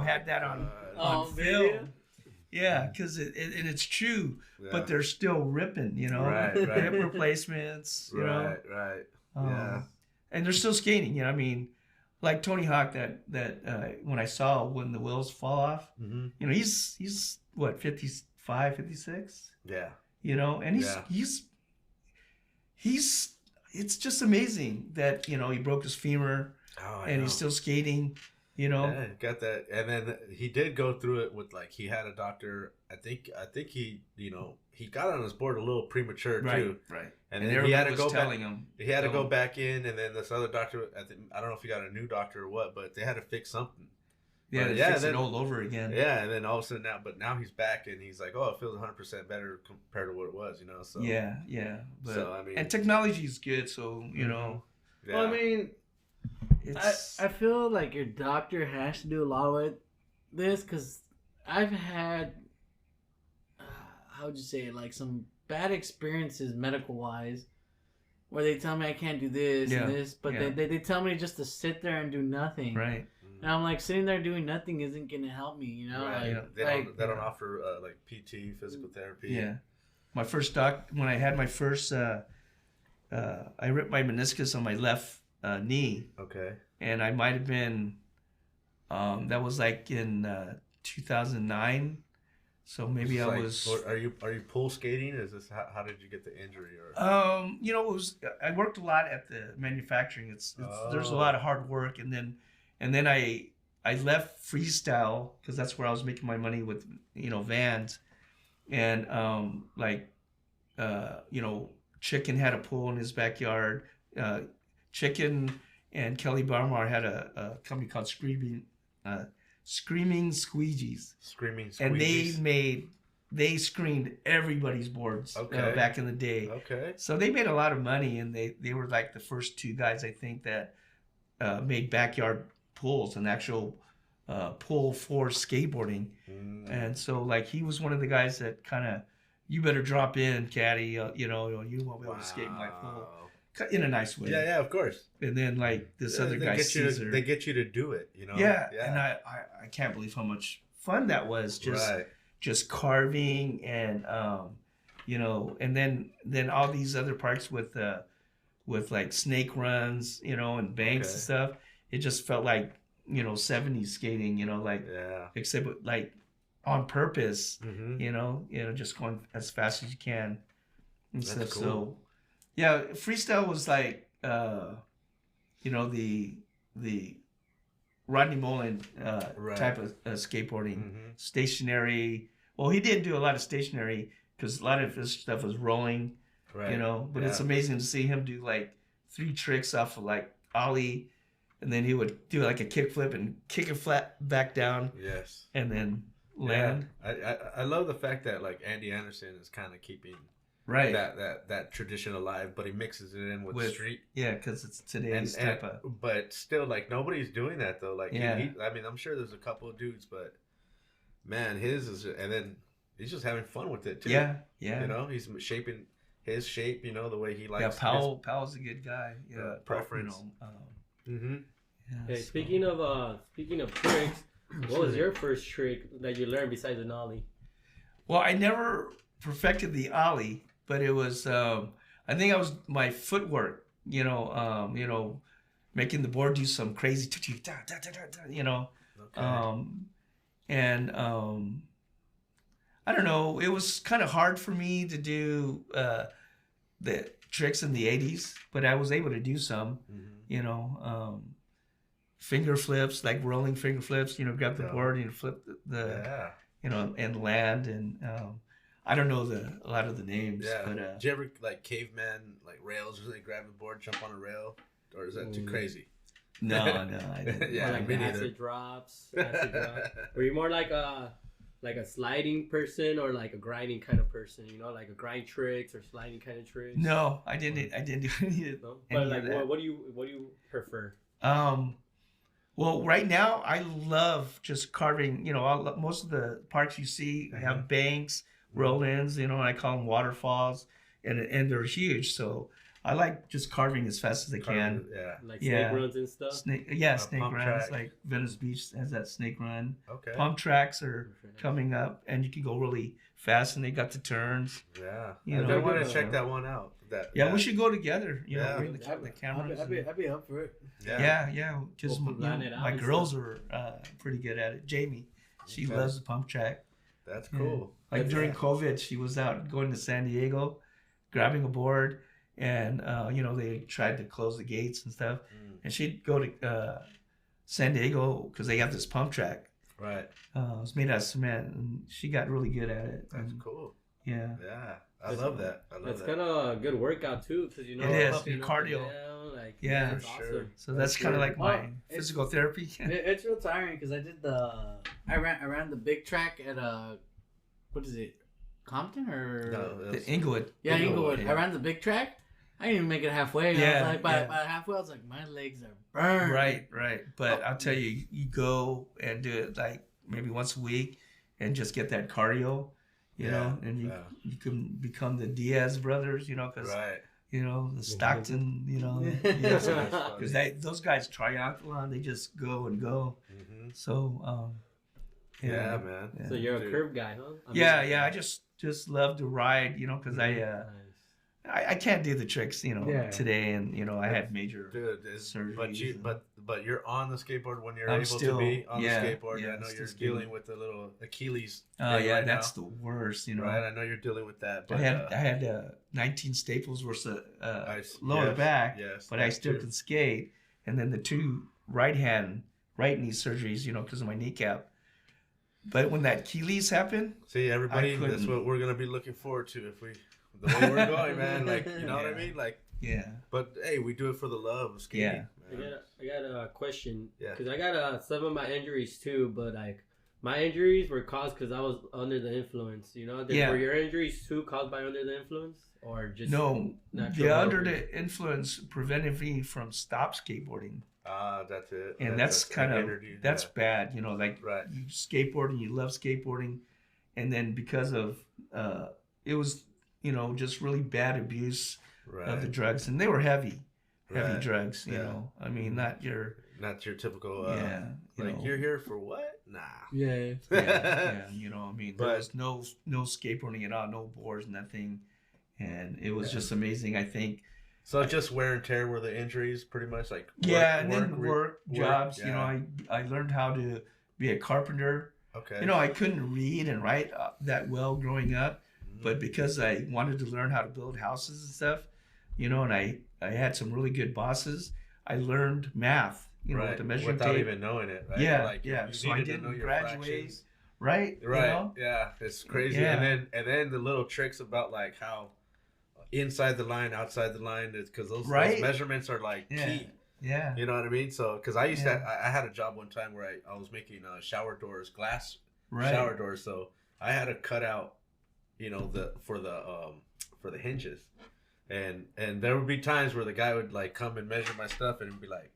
had that on film. Yeah, because it's true, but they're still ripping, Right. Hip replacements, Right. and they're still skating. Like Tony Hawk. That when I saw when the wheels fall off, he's what 55, 56. Yeah. And he's it's just amazing that he broke his femur and he's still skating. Yeah, got that. And then he did go through it with he had a doctor. I think he he got on his board a little premature too. Right. And then he had to go back. He had to go back in, and then this other doctor. I don't know if he got a new doctor or what, but they had to fix something. Yeah, they fix it all over again. Yeah, and then all of a sudden now he's back and he's like, oh, it feels 100% better compared to what it was, you know. So yeah. But, so I mean, and technology is good, so you know. Yeah. Well, I mean, I feel like your doctor has to do a lot with this because I've had how would you say it, like some bad experiences medical wise. Where they tell me I can't do this and this, but they tell me just to sit there and do nothing. Right. And I'm like, sitting there doing nothing isn't going to help me, you know? Right. Like, they don't offer like PT, physical therapy. Yeah. My first when I had my first, I ripped my meniscus on my left knee. Okay. And I might have been, that was like in 2009. So maybe I was. Are you pool skating? Is this how did you get the injury? Or you know, I worked a lot at the manufacturing. There's a lot of hard work, and then I left freestyle because that's where I was making my money with, you know, vans, and you know, Chicken had a pool in his backyard. Chicken and Kelly Barmar had a company called Screaming Squeegees. And they screened everybody's boards back in the day. Okay. So they made a lot of money, and they were like the first two guys, I think, that made backyard pools, an actual pool for skateboarding. And so like he was one of the guys that kind of, you better drop in, Caddy, you know, you won't be able to skate in my pool. In a nice way. Yeah, of course. And then like this other guy, Caesar. They get you to do it, you know? Yeah. And I can't believe how much fun that was. Just carving and, you know, and then all these other parks with like snake runs, you know, and banks and stuff. It just felt like, you know, 70s skating, you know, like, except like on purpose, you know, just going as fast as you can and stuff. Cool. So, yeah, freestyle was like, you know, the Rodney Mullen type of skateboarding, stationary. Well, he didn't do a lot of stationary because a lot of his stuff was rolling, you know. But it's amazing to see him do like 3 tricks off of like ollie, and then he would do like a kickflip and kick it flat back down. Yes. And then land. I love the fact that like Andy Anderson is kind of keeping. Right. That tradition alive, but he mixes it in with street. Yeah, because it's today's type of. But still, like, nobody's doing that, though. Like, I mean, I'm sure there's a couple of dudes, but, man, his is... And then he's just having fun with it, too. Yeah. You know, he's shaping his shape, you know, the way he likes. Yeah, Powell's a good guy. Yeah, preference. Hey, speaking of tricks, what was your first trick that you learned besides an ollie? Well, I never perfected the ollie. But it was, I think I was my footwork, you know, making the board do some crazy, you know, and I don't know, it was kind of hard for me to do the tricks in the 80s, but I was able to do some, you know, finger flips, like rolling finger flips, you know, grab the board and flip you know, and land and. I don't know a lot of the names. Yeah. But, did you ever like caveman like rails where they grab the board, jump on a rail, or is that too crazy? No, I didn't. Yeah, like acid drops. Were you more like a sliding person or like a grinding kind of person? You know, like a grind tricks or sliding kind of tricks? No, I didn't do any of no? But like, what do you prefer? Well, right now I love just carving. You know, most of the parks you see have banks. Roll-ins, you know, I call them waterfalls, and they're huge. So I like just carving as fast as I can. Yeah, like snake runs and stuff. Snake runs. Track. Like Venice Beach has that snake run. Okay. Pump tracks are coming up, and you can go really fast, and they got the turns. Yeah, I want to check that one out. We should go together. You know, bring the cameras. I'd be up for it. Yeah. Because my girls are pretty good at it. Jamie, she loves the pump track. That's cool. Like during COVID, she was out going to San Diego, grabbing a board, and you know, they tried to close the gates and stuff, and she'd go to San Diego because they have this pump track. Right. It was made out of cement, and she got really good at it. That's cool. Yeah. Yeah. I love that. It's kind of a good workout too, because you know it is helping cardio. Down, like, yeah, it's sure. awesome. So that's kind of like my physical therapy. It's real tiring because I ran the big track at what is it, Compton or the Inglewood? Yeah, Inglewood. Yeah. I ran the big track. I didn't even make it halfway. Yeah, I was like, by halfway, I was like, my legs are burned. Right. But I'll tell you, you go and do it like maybe once a week, and just get that cardio. You know, and you can become the Diaz brothers, you know, because, you know, the Stockton, you know, because those guys triathlon, they just go and go. Mm-hmm. So, yeah, man. Yeah. So you're a curb guy, huh? I just love to ride, you know, because I can't do the tricks, you know, today, and you know I had major surgeries. But you're on the skateboard when you're able to be on the skateboard. Yeah, I know you're dealing with the little Achilles. Oh yeah, that's the worst, you know. Right, I know you're dealing with that. But I had 19 staples worth of lower back, but I still can skate. And then the 2 right knee surgeries, you know, because of my kneecap. But when that Achilles happened, see everybody, that's what we're gonna be looking forward to if we. The way we're going, man, like, you know what I mean, like, But hey, we do it for the love of skating. Yeah. I got a question. Yeah. Because I got some of my injuries too, but like my injuries were caused because I was under the influence. You know, were your injuries too caused by under the influence, or just no? The under the influence prevented me from stop skateboarding. That's it. And that's kind of that's bad. You know, like you skateboard and you love skateboarding, and then because of it was. You know, just really bad abuse of the drugs, and they were heavy drugs. You know, I mean, not your typical. like you're here for what? Nah. Yeah. You know, I mean, there was no skateboarding at all, no boards, nothing, and it was just amazing. I think. So just wear and tear were the injuries, pretty much, like. Work jobs. You know, I learned how to be a carpenter. Okay. You know, I couldn't read and write that well growing up. But because I wanted to learn how to build houses and stuff, you know, and I had some really good bosses, I learned math, you know, with the measuring without tape. even knowing it, right? Yeah. So I didn't graduate, right? Right. You know? Yeah, it's crazy. Yeah. And then the little tricks about like how inside the line, outside the line, is because those measurements are like key. Yeah. You know what I mean? So, because I used to, I had a job one time where I was making shower doors, glass shower doors. So I had to cut out. You know, for the hinges, and there would be times where the guy would like come and measure my stuff and it'd be like,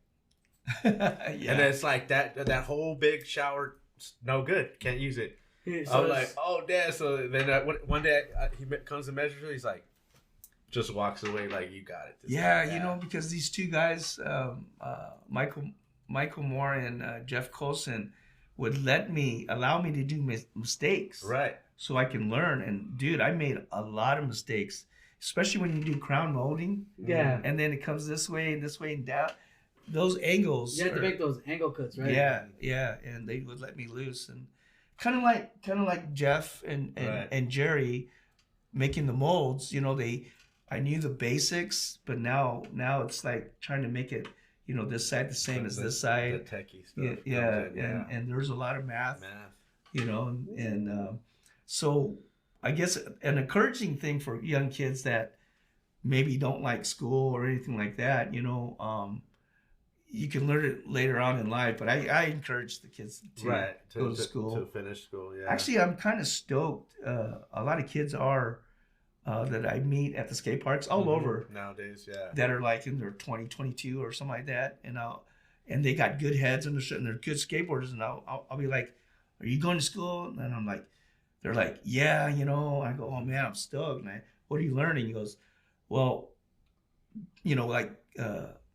and it's like that whole big shower, no good, can't use it. So I'm like, oh damn. So then one day he comes and measures it, he's like, just walks away like, you got it. You know, because these 2 guys, Michael Moore and Jeff Colson, would allow me to do mistakes. Right. So I can learn. And dude, I made a lot of mistakes, especially when you do crown molding. Yeah. And then it comes this way and down. Those angles. You have to make those angle cuts, right? Yeah. And they would let me loose. And kind of like Jeff and Jerry making the molds, you know, I knew the basics, but now it's like trying to make it, you know, this side the same as this side. The techie stuff. Yeah. And there's a lot of math. You know, and so I guess an encouraging thing for young kids that maybe don't like school or anything like that, you know, you can learn it later on in life. But I encourage the kids to go to school. To finish school, yeah. Actually, I'm kind of stoked. A lot of kids are that I meet at the skate parks all over. Nowadays, that are like in their 20, 22 or something like that. And they got good heads and they're good skateboarders. And I'll be like, are you going to school? And I'm like, they're like, yeah, you know. I go, oh man, I'm stoked, man. What are you learning? He goes, well, you know, like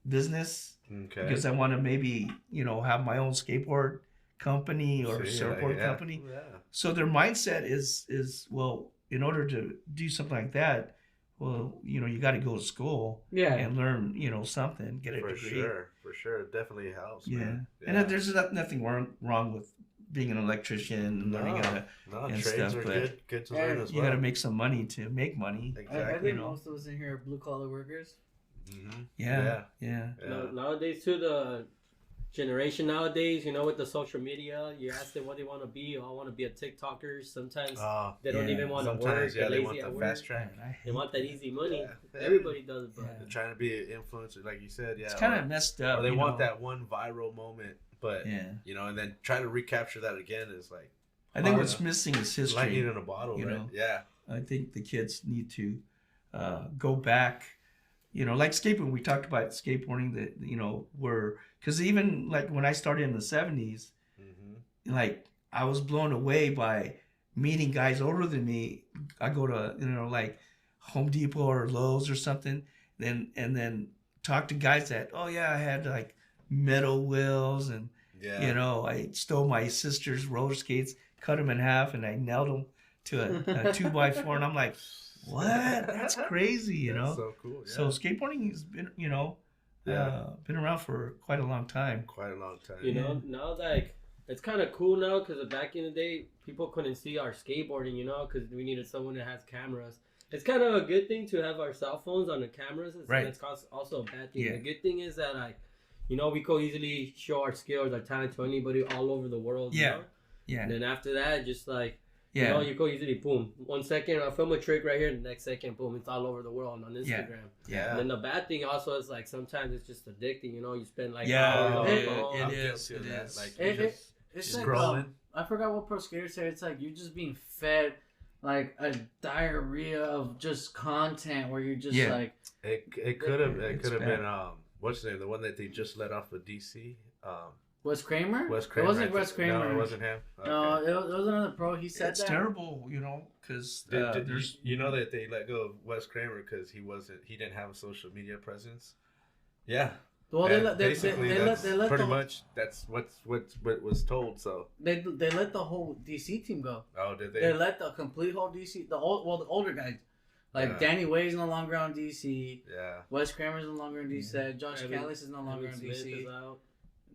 business, because I want to maybe, you know, have my own skateboard company or surfboard company. Yeah. So their mindset is well, in order to do something like that, well, you know, you got to go to school and learn, you know, something, get a degree. For sure. It definitely helps. Yeah. Man. And there's nothing wrong with being an electrician and learning how to and trades stuff, are but good to learn as well. You got to make some money to make money. Exactly. I think most of us in here are blue collar workers. Mm-hmm. Yeah. Nowadays too, generation nowadays, you know, with the social media, you ask them what they want to be. Oh, I want to be a TikToker. Sometimes they don't even want to work. Yeah, they want the fast track. They want that easy money. Yeah. Everybody does it, but they're trying to be an influencer, like you said. Yeah, it's kind of messed up. Or they want that one viral moment, but you know, and then trying to recapture that again is like. I think what's missing is history. Lightning in a bottle, you know? Yeah. I think the kids need to go back. You know, like skateboarding, we talked about skateboarding that, you know, because even like when I started in the 70s, like I was blown away by meeting guys older than me. I go to, you know, like Home Depot or Lowe's or something, and then talk to guys that, oh yeah, I had like metal wheels and, you know, I stole my sister's roller skates, cut them in half, and I nailed them to a 2x4, and I'm like, what? That's crazy, you know? That's so cool. Yeah. So skateboarding has been, you know, been around for quite a long time. You know, now like it's kind of cool now because back in the day, people couldn't see our skateboarding, you know, because we needed someone that has cameras. It's kind of a good thing to have our cell phones on the cameras, and it's also a bad thing. The good thing is that like, you know, we could easily show our skills, our talent to anybody all over the world. You know? Yeah. And then after that, just like. You know, you go easily, boom. 1 second, I'll film a trick right here. The next second, boom, it's all over the world on Instagram. Yeah. And then the bad thing also is like sometimes it's just addicting. You know, you spend like hours on the phone. It is. Like it's like scrolling. I forgot what pro skaters say. It's like you're just being fed like a diarrhea of just content where you're just like. It could have been what's the name? The one that they just let off of DC. Wes Kramer? Wes Kramer. It wasn't Wes Kramer. No, it wasn't him. Okay. No, it was another pro. He said it's terrible, you know, because there's you know that they let go of Wes Kramer because he didn't have a social media presence. Yeah. Well, they let pretty much that's what was told. So they let the whole DC team go. Oh, did they? They let the complete whole DC the older guys. Like Danny Way's no longer on DC. Yeah. Wes Kramer's no longer on DC. Josh Callis is no longer on DC.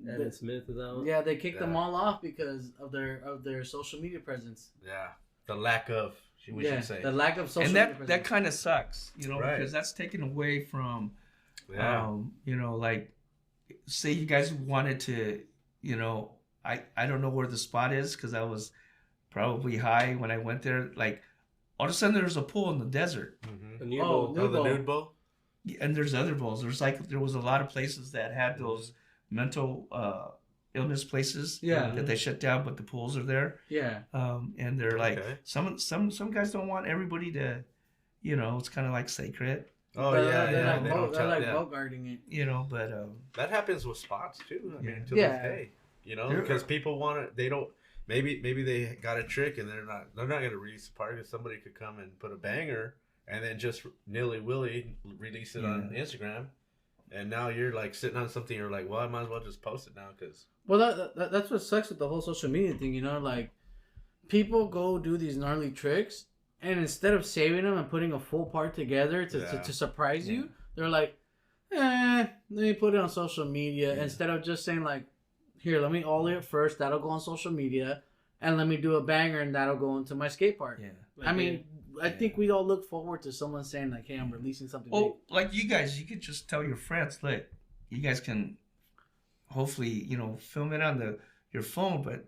Evan Smith is out. Yeah, they kicked them all off because of their social media presence. Yeah, the lack of we should say the lack of social media presence. And that kind of sucks, you know, because that's taken away from, you know, like, say you guys wanted to, you know, I don't know where the spot is because I was probably high when I went there. Like, all of a sudden there's a pool in the desert. Mm-hmm. The nude bowl. And there's other bowls. There was a lot of places that had those mental illness places that they shut down, but the pools are there. And they're like some guys don't want everybody to, you know, it's kind of like sacred. They're like bogarting it, you know. But that happens with spots too. I mean, to this day, you know, because people want to. They don't. Maybe they got a trick and they're not going to release the part because somebody could come and put a banger and then just nilly-willy release it on Instagram. And now you're like sitting on something. You're like, well, I might as well just post it now because. Well, that's what sucks with the whole social media thing. You know, like people go do these gnarly tricks, and instead of saving them and putting a full part together to surprise you, they're like, let me put it on social media instead of just saying like, here, let me ollie it first. That'll go on social media, and let me do a banger, and that'll go into my skate park. Yeah, like, I mean. I think we all look forward to someone saying like, "Hey, I'm releasing something." Well, like you guys, you could just tell your friends, "Look, you guys can hopefully, you know, film it on your phone, but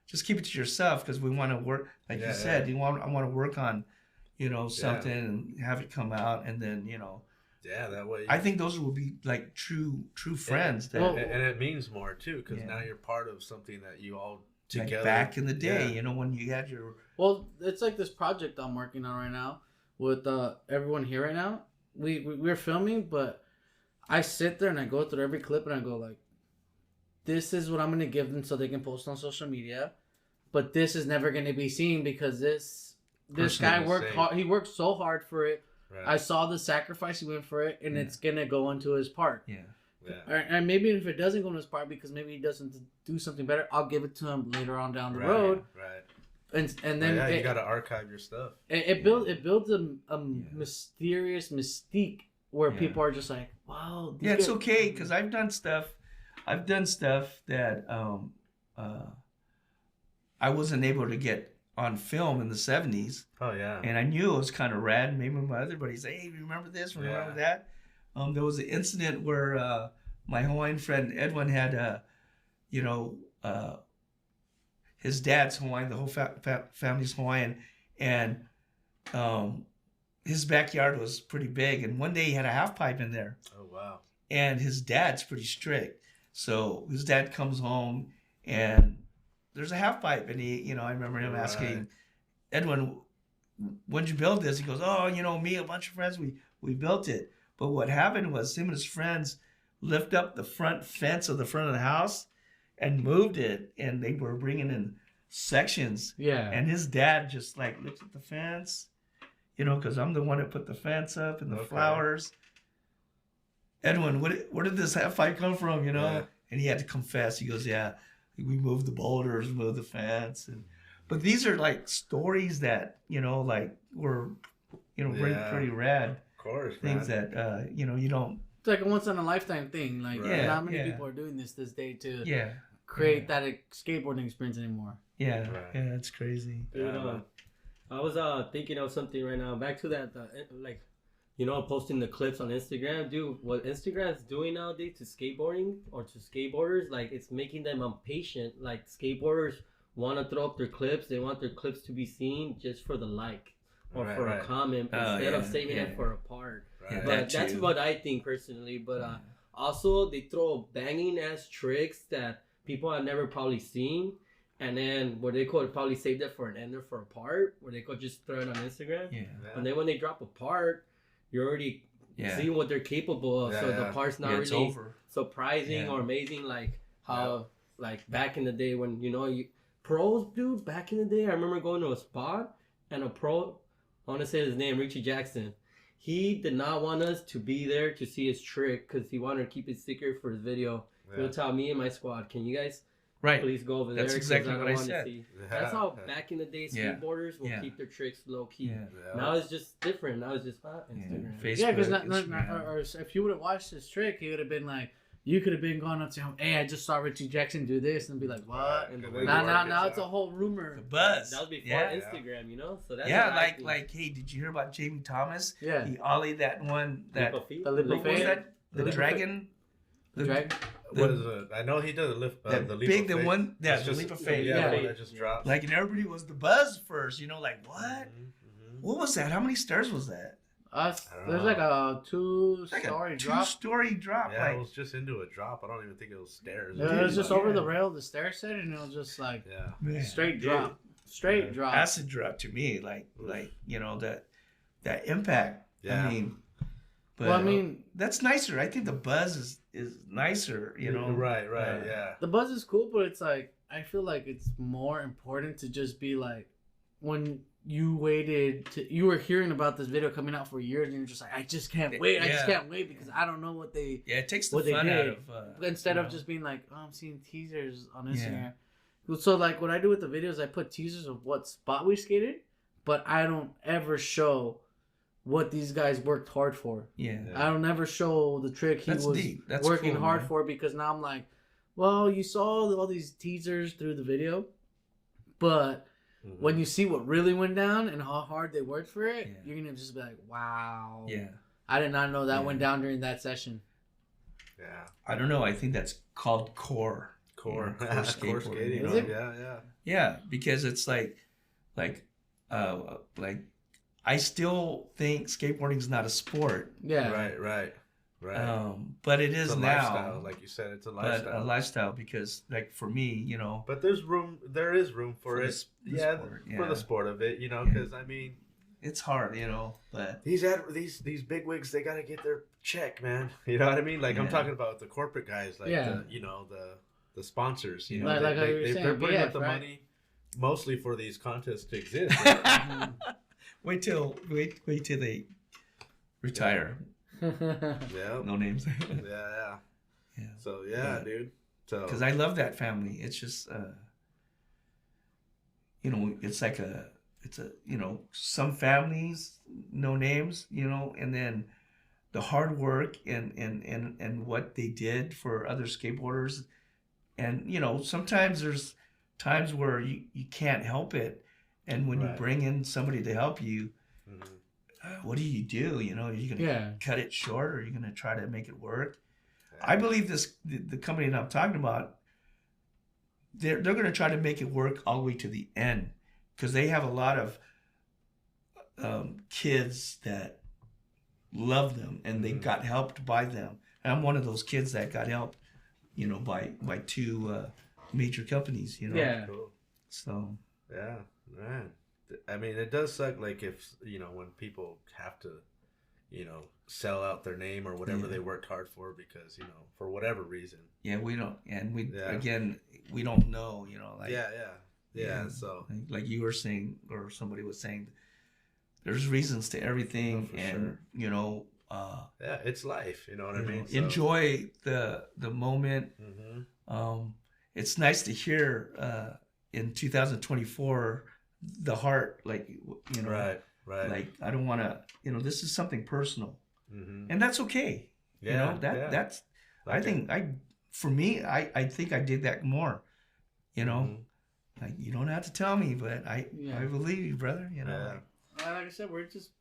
just keep it to yourself because we want to work, like you said, I want to work on, you know, something and have it come out, and then you know." Yeah, that way. I think those will be like true friends. And it means more too because now you're part of something that you all. Together. Like back in the day, you know, when you had your... Well, it's like this project I'm working on right now with everyone here right now. We're filming, but I sit there and I go through every clip and I go like, this is what I'm going to give them so they can post on social media. But this is never going to be seen because this guy worked hard. He worked so hard for it. Right. I saw the sacrifice he went for it, and it's going to go into his part. Yeah. And maybe if it doesn't go in his part because maybe he doesn't do something better, I'll give it to him later on down the road. Right. And then you got to archive your stuff. It builds a mysterious mystique where people are just like, wow. It's okay because I've done stuff that I wasn't able to get on film in the 70s. Oh yeah. And I knew it was kind of rad. Maybe my other buddies say, hey, remember this? Remember that? There was an incident where my Hawaiian friend Edwin had, his dad's Hawaiian, the whole family's Hawaiian, and his backyard was pretty big. And one day he had a half pipe in there. Oh, wow. And his dad's pretty strict. So his dad comes home and there's a half pipe. And I remember him asking Edwin, when'd you build this? He goes, oh, me, a bunch of friends, we built it. But what happened was him and his friends lift up the front fence of the front of the house and moved it. And they were bringing in sections. Yeah. And his dad just like looked at the fence, because I'm the one that put the fence up and the flowers. Edwin, where did this half pipe come from, Yeah. And he had to confess. He goes, yeah, we moved the boulders, moved the fence. But these are like stories that, were, pretty rad. Of course, things man. That, you don't. It's like a once in a lifetime thing. Like, not many people are doing this day to create that skateboarding experience anymore. Yeah, yeah, it's crazy. I was thinking of something right now. Back to that, posting the clips on Instagram. Dude, what Instagram's doing nowadays to skateboarding or to skateboarders, like, it's making them impatient. Like, skateboarders want to throw up their clips. They want their clips to be seen just for the like or for a comment instead of saving it for a part. Right. But that's what I think personally. But also, they throw banging ass tricks that people have never probably seen. And then where they could probably save that for an end or for a part, where they could just throw it on Instagram. Yeah. And then when they drop a part, you're already seeing what they're capable of. So the part's not really surprising or amazing, like how like back in the day when pros, dude. Back in the day, I remember going to a spot and a pro, I want to say his name, Richie Jackson. He did not want us to be there to see his trick because he wanted to keep it secret for his video. Yeah. He'll tell me and my squad, can you guys please go over there? That's exactly what I said. That's how back in the day skateboarders will keep their tricks low key. Yeah. Now it's just different. Now it's just Instagram. Facebook, yeah, because if you would have watched this trick, he would have been like, you could have been going up to him, hey, I just saw Richie Jackson do this, and be like, what? And now it's a whole rumor. The buzz. That was before Instagram, So that's like, hey, did you hear about Jamie Thomas? Yeah. He ollied that one. The lip of fate? The dragon? The dragon? What is it? I know he did the leap of faith. The one, the leap of faith. Yeah, the one that just dropped. Like, and everybody was the buzz first, like, what? Mm-hmm. What was that? How many stairs was that? There's like a two-story drop. Two-story drop. Yeah, I was just into a drop. I don't even think it was stairs. Yeah, it was just over the rail of the stair set, and it was just like straight drop. Straight drop. Acid drop to me, like that impact. Yeah. I mean, that's nicer. I think the buzz is nicer, Right, yeah. The buzz is cool, but it's like, I feel like it's more important to just be like, when you were hearing about this video coming out for years, and you're just like, I just can't wait. I just can't wait because I don't know what they. Yeah, it takes the fun out of. Instead of just being like, oh, I'm seeing teasers on Instagram. Yeah. So like, what I do with the videos, I put teasers of what spot we skated, but I don't ever show what these guys worked hard for. Yeah. I don't ever show the trick he was working hard for, because now I'm like, well, you saw all these teasers through the video, but when you see what really went down and how hard they worked for it, you're going to just be like, wow. Yeah. I did not know that went down during that session. Yeah. I don't know. I think that's called core. Core skating. Is it? Yeah. Yeah, because it's like I still think skateboarding is not a sport. Yeah. Right. But it is now. Lifestyle, like you said, it's a lifestyle. But a lifestyle, because, like, for me, But there is room for it. For the sport of it, because I mean, it's hard, But these big wigs, they gotta get their check, man. You know what I mean? Like I'm talking about the corporate guys, like the sponsors. They're putting up the money mostly for these contests to exist. Right? Wait till they retire. Yeah. No names. Yeah. So dude. So because I love that family. It's just it's like some families, no names, and then the hard work and what they did for other skateboarders. And sometimes there's times where you can't help it, and when you bring in somebody to help you, what do? Are you going to cut it short, or are you going to try to make it work? I believe the company that I'm talking about, they're going to try to make it work all the way to the end, because they have a lot of kids that love them and they got helped by them. And I'm one of those kids that got helped, by two major companies. Yeah. Cool. So. Yeah, man. I mean, it does suck. Like if when people have to, sell out their name or whatever they worked hard for because for whatever reason. Yeah, we don't, and again, we don't know. Like yeah. So like you were saying, or somebody was saying, there's reasons to everything, and sure. Yeah, it's life. You know what I mean? So. Enjoy the moment. Mm-hmm. It's nice to hear in 2024 the heart, like right. Like I don't want to, this is something personal, mm-hmm. and that's okay. Yeah, that's. Like I think for me, I think I did that more. Mm-hmm. Like you don't have to tell me, but I believe you, brother. Yeah. Like I said, we're just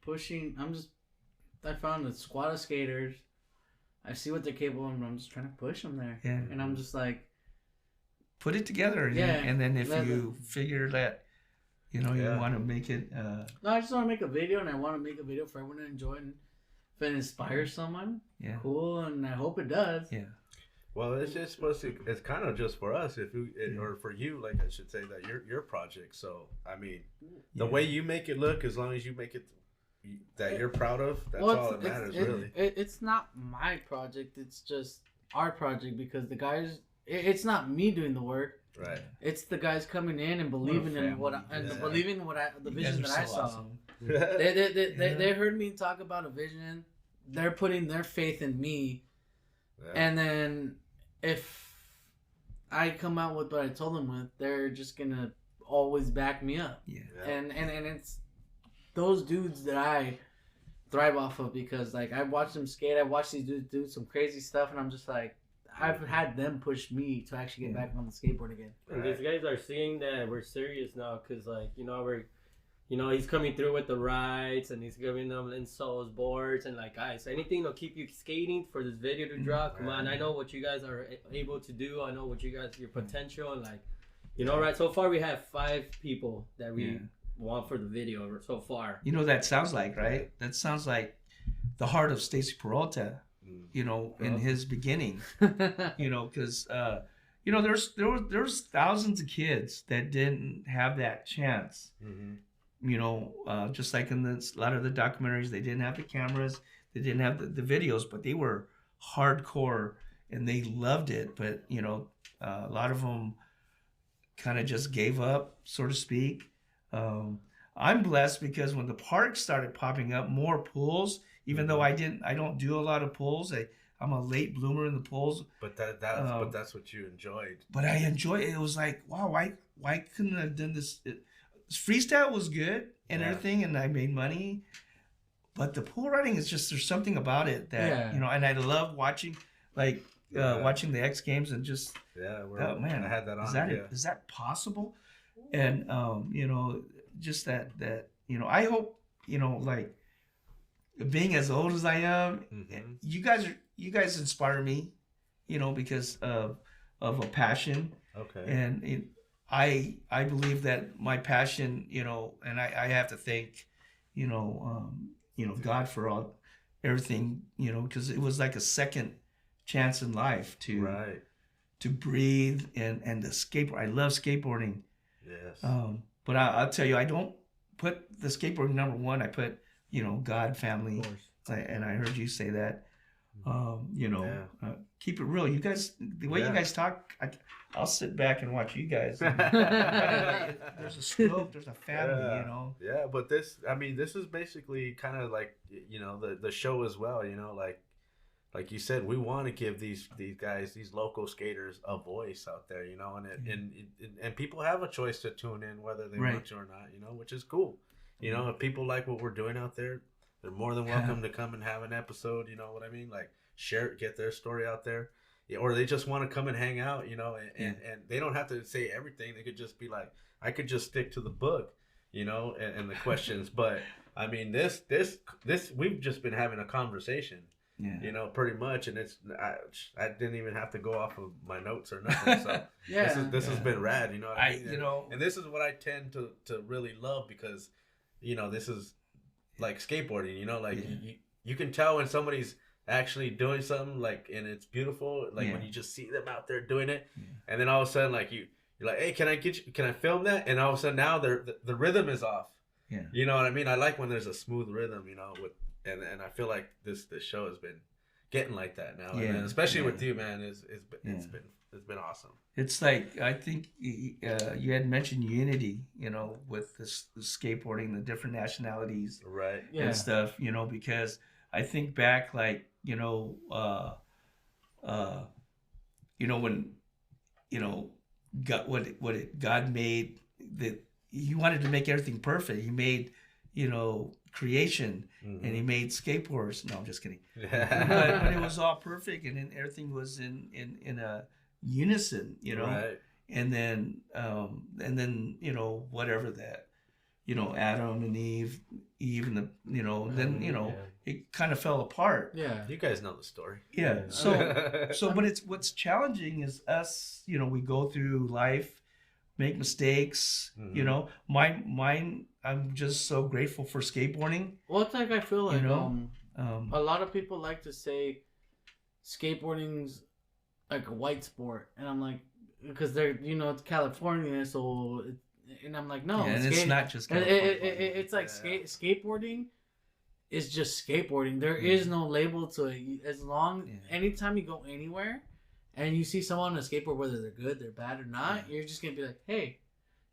pushing. I found a squad of skaters. I see what they're capable of, and I'm just trying to push them there. Yeah. And I'm just like, put it together. And then if you figure that, you want to make it. No, I just want to make a video, and I want to make a video for everyone to enjoy. And if it inspires someone, cool, and I hope it does. Yeah. Well, it's just supposed to. It's kind of just for us, or for you, like I should say, that your project. So I mean, the way you make it look, as long as you make it that you're proud of, that's all that matters, really. It's not my project; it's just our project because the guys. It's not me doing the work. Right. It's the guys coming in and believing in believing in the vision that I saw. Awesome. They heard me talk about a vision. They're putting their faith in me. Yeah. And then if I come out with what I told them with, they're just gonna always back me up. Yeah. And it's those dudes that I thrive off of because like I watch them skate, I watch these dudes do some crazy stuff, and I'm just like I've had them push me to actually get back on the skateboard again. And these guys are seeing that we're serious now because like he's coming through with the rides and he's giving them insoles, boards, and like, guys, anything that'll keep you skating for this video to drop. Come on, I know what you guys are able to do. I know what your potential, and like, right? So far, we have 5 people that we want for the video so far. That sounds like, right? That sounds like the heart of Stacy Peralta, in his beginning, because, there's thousands of kids that didn't have that chance. Mm-hmm. Just like in a lot of the documentaries, they didn't have the cameras, they didn't have the videos, but they were hardcore and they loved it. But, a lot of them kind of just gave up, so to speak. I'm blessed because when the park started popping up, more pools, even though I don't do a lot of pools. I'm a late bloomer in the pools. But that's what you enjoyed. But I enjoyed it. It was like, wow, why couldn't I have done this? Freestyle was good and everything, and I made money. But the pool riding is just, there's something about it that, and I love watching, watching the X Games and just, oh man, I had that on. Is that possible? And, just that, I hope, like, being as old as I am, you guys inspire me, because of a passion. Okay. And I believe that my passion, and I have to thank, God for everything, because it was like a second chance in life to breathe and to skateboard. I love skateboarding. Yes. But I'll tell you, I don't put the skateboarding number one. I put, God, family, and I heard you say that. Keep it real. You guys, the way you guys talk, I'll sit back and watch you guys. There's a scope, there's a family, Yeah, but this is basically kind of like, the show as well, like you said, we want to give these guys, these local skaters, a voice out there, and people have a choice to tune in whether they want to or not, which is cool. If people like what we're doing out there, they're more than welcome to come and have an episode, you know what I mean? Like, share, get their story out there. Yeah, or they just want to come and hang out, and they don't have to say everything. They could just be like, I could just stick to the book, and the questions. But, I mean, this we've just been having a conversation. You know, pretty much, and I didn't even have to go off of my notes or nothing. So this has been rad. You know what I mean? And this is what I tend to really love because, you know, this is like skateboarding. You know, like you can tell when somebody's actually doing something like, and it's beautiful. Like when you just see them out there doing it, and then all of a sudden, like you're like, hey, can I film that? And all of a sudden now the rhythm is off. Yeah. You know what I mean? I like when there's a smooth rhythm. You know, and I feel like this show has been getting like that now, and especially with you, man. It's been awesome. It's like, I think you had mentioned unity, you know, with the skateboarding, the different nationalities, right? And stuff, you know, because I think back, like, you know, when, you know, God made, that He wanted to make everything perfect. He made, you know, creation, and He made skateboards. No, I'm just kidding. But it was all perfect, and then everything was in a unison, you know. Right. And then you know, whatever that, you know, Adam and Eve and the, you know, then, you know, it kind of fell apart. Yeah, you guys know the story. Yeah. So but what's challenging is us, you know, we go through life, make mistakes, you know. Mine, I'm just so grateful for skateboarding. Well, it's like, I feel like, you know, a lot of people like to say skateboarding's like a white sport, and I'm like, because they're, you know, it's California, so and I'm like, no, and it's not just California. It's like skateboarding is just skateboarding. There is no label to it. As long anytime you go anywhere and you see someone on a skateboard, whether they're good, they're bad or not, you're just gonna be like, hey,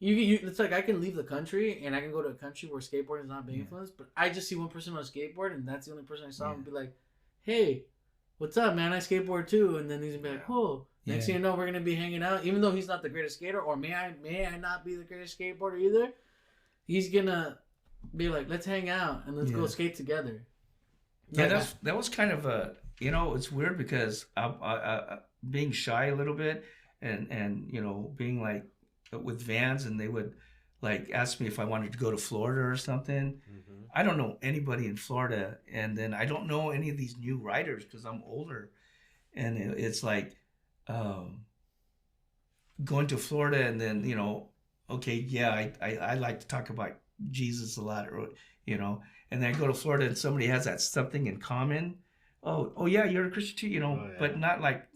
you it's like, I can leave the country and I can go to a country where skateboarding is not being influenced, but I just see one person on a skateboard and that's the only person I saw, and be like, hey, what's up, man? I skateboard too. And then he's gonna be like, oh, next thing you know, we're gonna be hanging out, even though he's not the greatest skater, or may I not be the greatest skateboarder either. He's gonna be like, let's hang out and let's go skate together. Yeah, that was kind of a, you know, it's weird because I being shy a little bit, and you know, being like with Vans, and they would like ask me if I wanted to go to Florida or something. I don't know anybody in Florida, and then I don't know any of these new riders because I'm older, and it's like going to Florida, and then, you know, okay, I like to talk about Jesus a lot, or, you know, and then I go to Florida and somebody has that something in common. Oh yeah, you're a Christian too, you know, but not like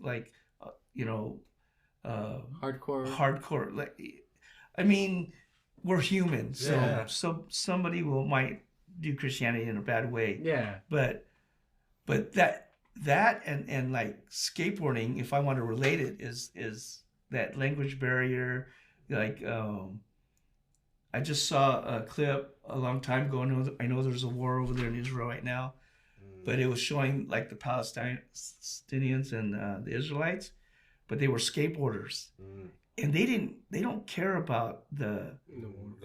you know, hardcore. Like, I mean, we're human, so somebody might do Christianity in a bad way. Yeah. But that and like skateboarding, if I want to relate it, is that language barrier. Like, I just saw a clip a long time ago. I know there's a war over there in Israel right now, but it was showing like the Palestinians and the Israelites, but they were skateboarders. And they don't care about the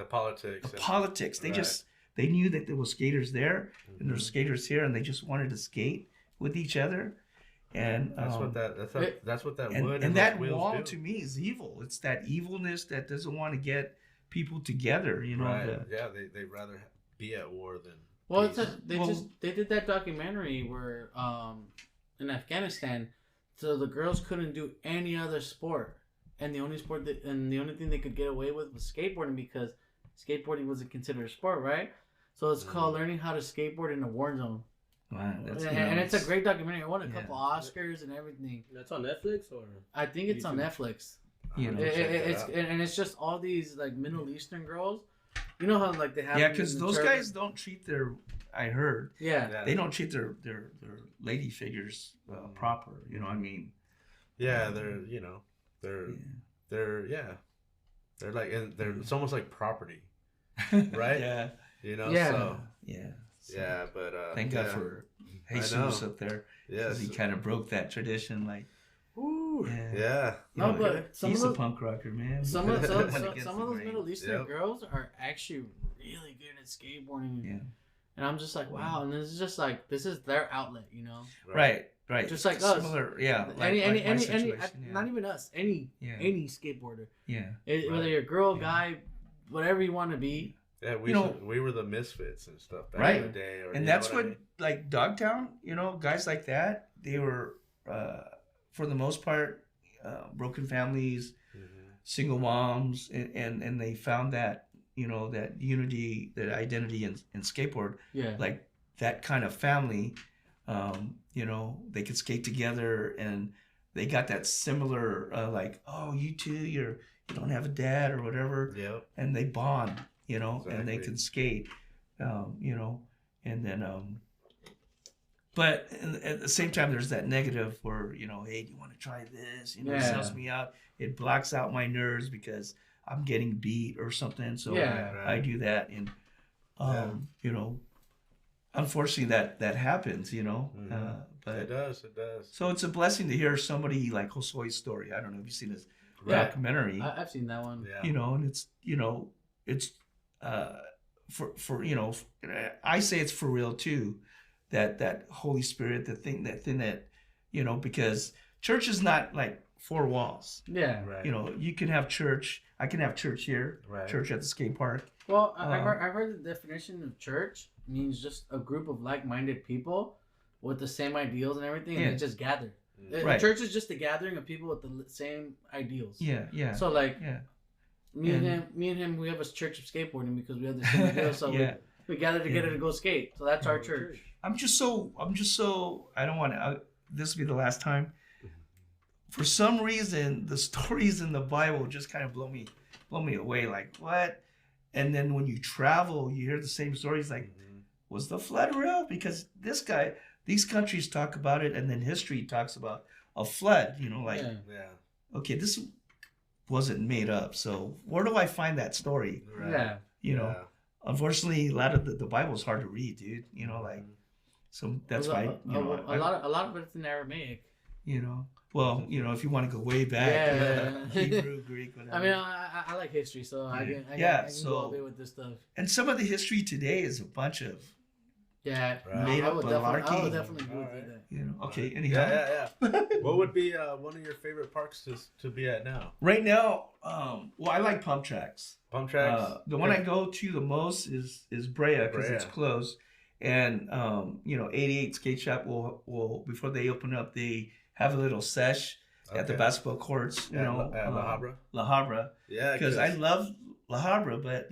politics. The politics. They just, they knew that there were skaters there, and there's skaters here, and they just wanted to skate with each other. And that's what that wood and that wall do. To me is evil. It's that evilness that doesn't want to get people together. You know. Right. They rather be at war than. Well, they did that documentary where in Afghanistan, so the girls couldn't do any other sport. And the only thing they could get away with was skateboarding, because skateboarding wasn't considered a sport, right? So it's called Learning How to Skateboard in a War Zone. Wow, and it's a great documentary. It won a couple Oscars and everything. That's on Netflix, or I think it's on Netflix. You know, it's just all these like Middle Eastern girls. You know how like they have because those guys don't treat their. I heard. Yeah. They don't treat their lady figures proper. You know what I mean? Yeah, they're they're like, and it's almost like property, right? Yeah. You know. Yeah. So, So, yeah, but thank God for Jesus up there. Yes, he kind of broke that tradition. Like, yeah. No, but he's a punk rocker, man. Some of those Middle Eastern girls are actually really good at skateboarding. Yeah. And I'm just like, wow. And this is just like, this is their outlet, you know? Right. Just like us. Similar, any not even us. Any skateboarder. Yeah. Whether you're a girl, guy, whatever you want to be, Yeah, we were the misfits and stuff back in the day. Or, and that's what like Dogtown, guys like that, they were, for the most part, broken families, single moms, and they found that, that unity, that identity in skateboard. Yeah. Like that kind of family, they could skate together and they got that similar, like, oh, you too, you don't have a dad or whatever. Yep. And they bond, exactly. And they can skate, and then, but at the same time, there's that negative where, hey, do you want to try this? It sells me out. It blocks out my nerves because I'm getting beat or something. So I do that. And, unfortunately that happens, but it does. So it's a blessing to hear somebody like Hosoi's story. I don't know if you've seen his documentary. I've seen that one. Yeah. And it's, for I say it's for real too. That Holy Spirit, that thing that, because church is not like four walls. Yeah. Right. You can have church. I can have church here. Right. Church at the skate park. Well, I've heard the definition of church means just a group of like-minded people with the same ideals and everything, and they just gather. Right. Church is just a gathering of people with the same ideals. Yeah, yeah. So like, me and him, we have a church of skateboarding because we have the same ideals. So we gather together to go skate. So that's our church. I'm just so. I don't want to. This will be the last time. For some reason, the stories in the Bible just kind of blow me away. Like what? And then when you travel, you hear the same stories. Like, was the flood real? Because these countries talk about it, and then history talks about a flood. Okay, this wasn't made up. So where do I find that story? Right. Yeah. Unfortunately, a lot of the Bible is hard to read, dude. So that's why a lot of it's in Aramaic. Well, if you want to go way back, Hebrew, Greek, whatever. I mean, I like history, so I can go all day with this stuff. And some of the history today is a bunch of made up malarkey. I would definitely agree with that. Okay, anyhow. Yeah. What would be one of your favorite parks to be at now? Right now, well, I like pump tracks. Pump tracks. The one I go to the most is Brea because it's close, and 88 Skate Shop will before they open up they have a little sesh at the basketball courts. At La Habra. La Habra. Yeah, because I love La Habra, but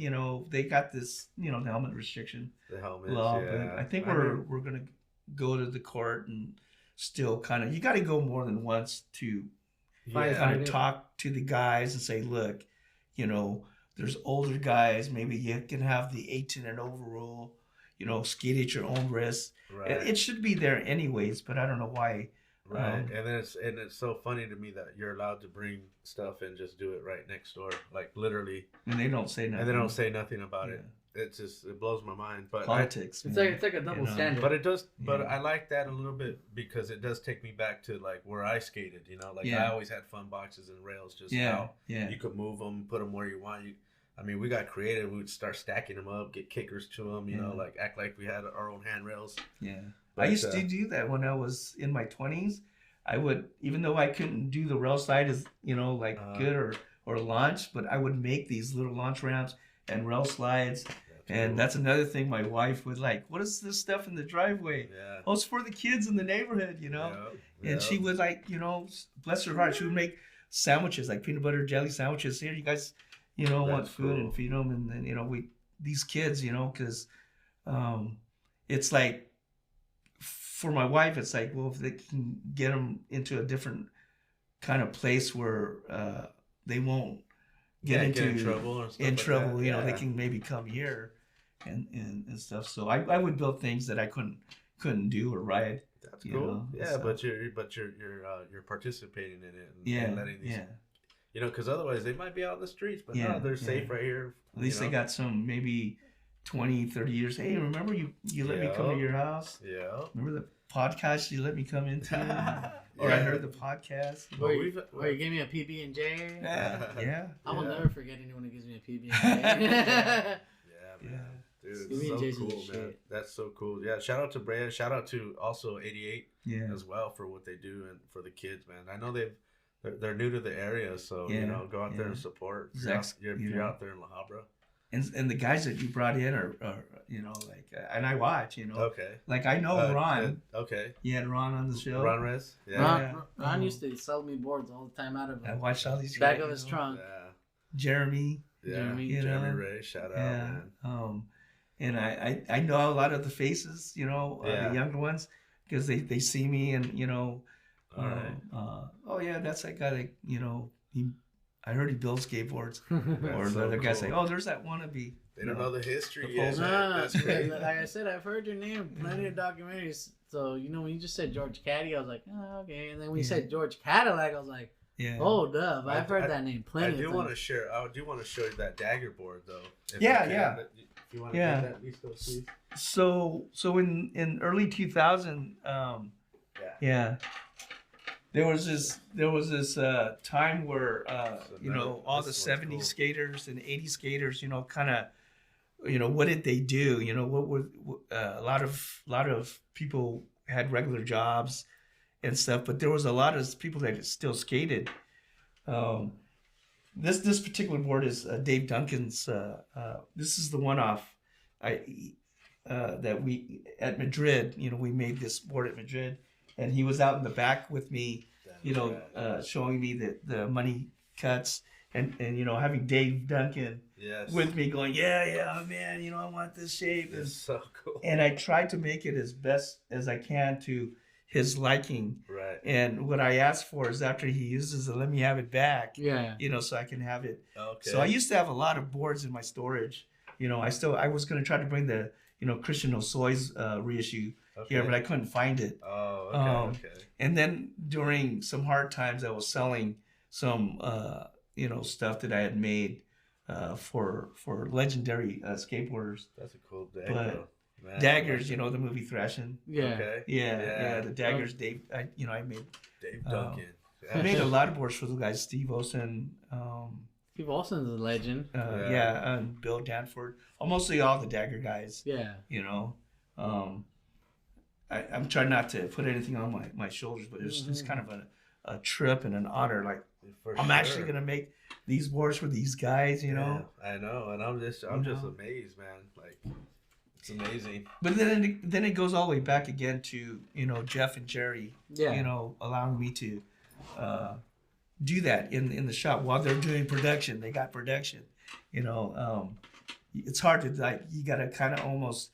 they got this the helmet restriction. The helmet law, but I think we're gonna go to the court and still kind of you got to go more than once to kind of talk to the guys and say, look, there's older guys. Maybe you can have the 18 and over rule. Skate at your own risk. Right. It should be there anyways, but I don't know why. Right, and it's so funny to me that you're allowed to bring stuff and just do it right next door, like literally. And they don't say nothing. And they don't say nothing about it. It blows my mind. But politics. It's like a double standard. But it does. But I like that a little bit because it does take me back to like where I skated. I always had fun boxes and rails. Just how you could move them, put them where you want. We got creative. We would start stacking them up, get kickers to them. Like act like we had our own handrails. Yeah. But I used to do that when I was in my 20s. I would, even though I couldn't do the rail slide as, good or launch, but I would make these little launch ramps and rail slides. That's another thing my wife would like. What is this stuff in the driveway? Yeah. Oh, it's for the kids in the neighborhood, And she would bless her heart, she would make sandwiches, like peanut butter jelly sandwiches. Here, you guys, want food and feed them. And then, these kids, because it's like, for my wife, it's like, well, if they can get them into a different kind of place where they won't get in trouble or stuff they can maybe come here and stuff. So I would build things that I couldn't do or ride. That's cool. But you're participating in it and letting these because otherwise they might be out in the streets, but no, they're safe right here. At least they got some maybe 20, 30 years. Hey, remember you let me come to your house? Yeah. Remember the podcast you let me come into? Or I heard the podcast. Or you gave me a PB&J? Yeah. I will never forget anyone who gives me a PB&J. Dude, it's so cool, man. That's so cool. Yeah, shout out to Brea. Shout out to also 88 as well for what they do and for the kids, man. I know they're new to the area, so go out there and support. If you're out there in La Habra. and the guys that you brought in are you know, like, and I watch, you know. Okay. Like, I know Ron. Okay. You had Ron on the show. Ron Rez? Yeah. Ron used to sell me boards all the time out of I watched all these back of his trunk. Yeah. Jeremy. Jeremy Ray, shout out, man. And I know a lot of the faces, you know, the younger ones, because they see me and, you know, oh yeah, that's that guy that, you know, I heard he builds skateboards. Or the other guy say, oh, there's that wannabe. They don't know the history yet. That's great. Like I said, I've heard your name in plenty of documentaries. So, you know, when you just said George Caddy, I was like, oh, okay. And then when you said George Cadillac, I was like, oh, Dove. I've heard that name plenty of times. I do want to show you that Dagger board, though. If you want to get that, please. So in early 2000, there was this time where you know, all the 70s skaters and 80s skaters, you know, kind of, you know, what did they do? You know, what were a lot of people had regular jobs and stuff, but there was a lot of people that still skated. This particular board is Dave Duncan's. This is the one-off that we at Madrid. You know, we made this board at Madrid, and he was out in the back with me. You know, showing me the money cuts, and you know, having Dave Duncan with me, going, yeah, man. You know, I want this shape. It's so cool. And I tried to make it as best as I can to his liking. Right. And what I asked for is after he uses it, let me have it back. Yeah. You know, so I can have it. Okay. So I used to have a lot of boards in my storage. You know, I was going to try to bring the, you know, Christian Hosoi's reissue here, but I couldn't find it. Oh, okay. And then during some hard times, I was selling some, you know, stuff that I had made for legendary skateboarders. That's a cool Dagger. Man, Daggers, you know, the movie Thrashing. Yeah. Okay. Yeah. The Daggers, Dave. I made Dave Duncan. I made a lot of boards for the guys. Steve Olsen. Steve Olsen's a legend. And Bill Danford. Mostly all the Dagger guys. Yeah. You know, I'm trying not to put anything on my shoulders, but it's kind of a trip and an honor. Like, I'm actually gonna make these boards for these guys. You know. I know, and I'm just amazed, man. Like. It's amazing. But then it goes all the way back again to, you know, Jeff and Jerry, you know, allowing me to do that in the shop while they're doing production. They got production, you know. It's hard to, like, you got to kind of almost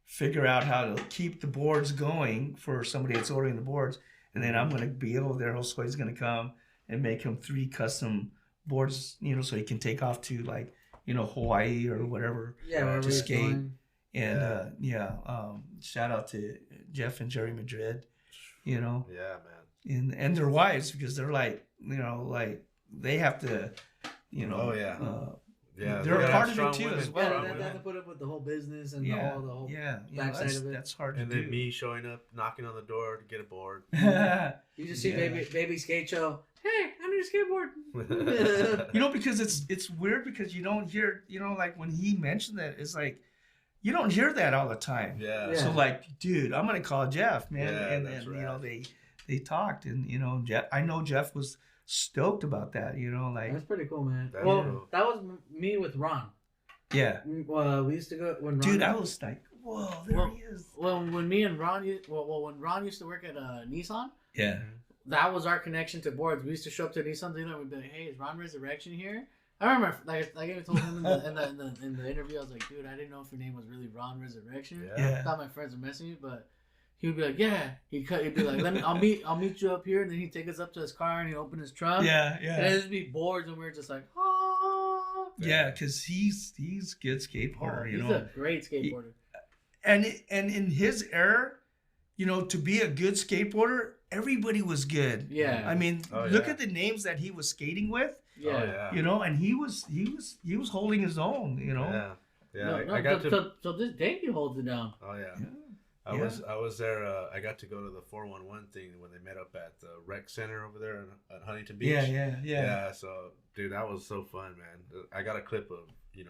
figure out how to keep the boards going for somebody that's ordering the boards. And then I'm going to be over there. Hosoi's going to come and make him 3 custom boards, you know, so he can take off to, like, you know, Hawaii or whatever to skate. And shout out to Jeff and Jerry Madrid, you know. Yeah, man. And their wives, because they're like, you know, like they have to, you know. They're a part of it too as well. They have to put up with the whole business and the whole backside of it. That's hard to do. And then me showing up, knocking on the door to get a board. You just see baby skate show. Hey, I need a skateboard. You know, because it's weird because you don't hear, you know, like when he mentioned that, it's like, you don't hear that all the time. Yeah. So like, dude, I'm gonna call Jeff, man. Yeah, and then, you know, they talked, and you know, I know Jeff was stoked about that. You know, like that's pretty cool, man. That was me with Ron. Yeah. We used to go when Ron. Dude, I was like, whoa, there he is. Well, when me and Ron, when Ron used to work at Nissan. Yeah. That was our connection to boards. We used to show up to Nissan dealer and we'd be like, "Hey, is Ron Resurrection here?" I remember, like I told him in the interview, I was like, "Dude, I didn't know if your name was really Ron Resurrection." Yeah. I thought my friends were messing me, but he would be like, "Yeah." He'd be like, I'll meet you up here," and then he'd take us up to his car and he'd open his trunk. Yeah. And it'd just be boards, and we were just like, "Oh." Yeah, because he's good skateboarder. He's a great skateboarder. And in his era, you know, to be a good skateboarder, everybody was good. Yeah. I mean, look at the names that he was skating with. Yeah. You know, and he was holding his own, you know. Yeah. I got so this day he holds it down. Oh yeah. I was there. I got to go to the 411 thing when they met up at the rec center over there at Huntington Beach. Yeah. So, dude, that was so fun, man. I got a clip of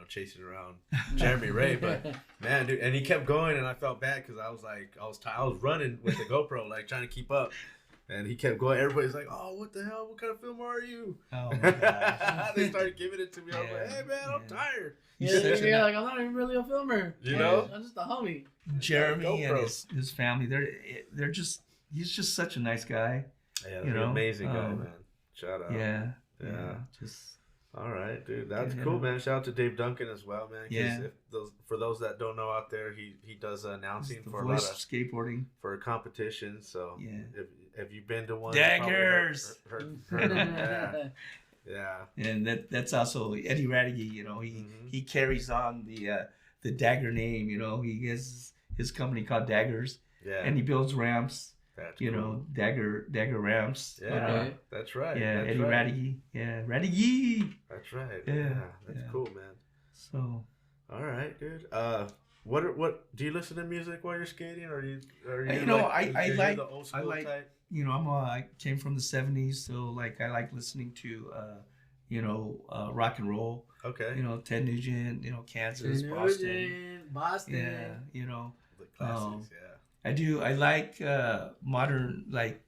chasing around Jeremy Ray, but man, dude, and he kept going, and I felt bad because I was running with the GoPro, like trying to keep up. And he kept going. Everybody's like, "Oh, what the hell? What kind of film are you?" Oh my gosh. They started giving it to me. I was like, "Hey man, I'm tired." You're like, I'm not even really a filmer. You know, I'm just a homie. Jeremy and his family, they're just he's just such a nice guy. Yeah, you know, amazing guy, man. Shout out. Yeah. Just all right, dude. That's cool, man. Shout out to Dave Duncan as well, man. Yeah. For those that don't know out there, he does announcing for a lot lot of skateboarding for competitions. So if you've been to one, Daggers. Yeah. And that's also Eddie Radigy. You know, he carries on the Dagger name. You know, he has his company called Daggers. Yeah. And he builds ramps. That's you know, Dagger ramps. Yeah, that's right. Yeah, that's Eddie right. Radigy. Yeah, Radigy. That's right. Yeah, that's cool, man. So, all right, dude. What do you listen to music while you're skating, or you know, like, I like the old school type? You know, I came from the '70s, so like I like listening to rock and roll. Okay. You know, Ted Nugent. You know, Kansas, Boston. Yeah, you know, the classics. Yeah. I like modern, like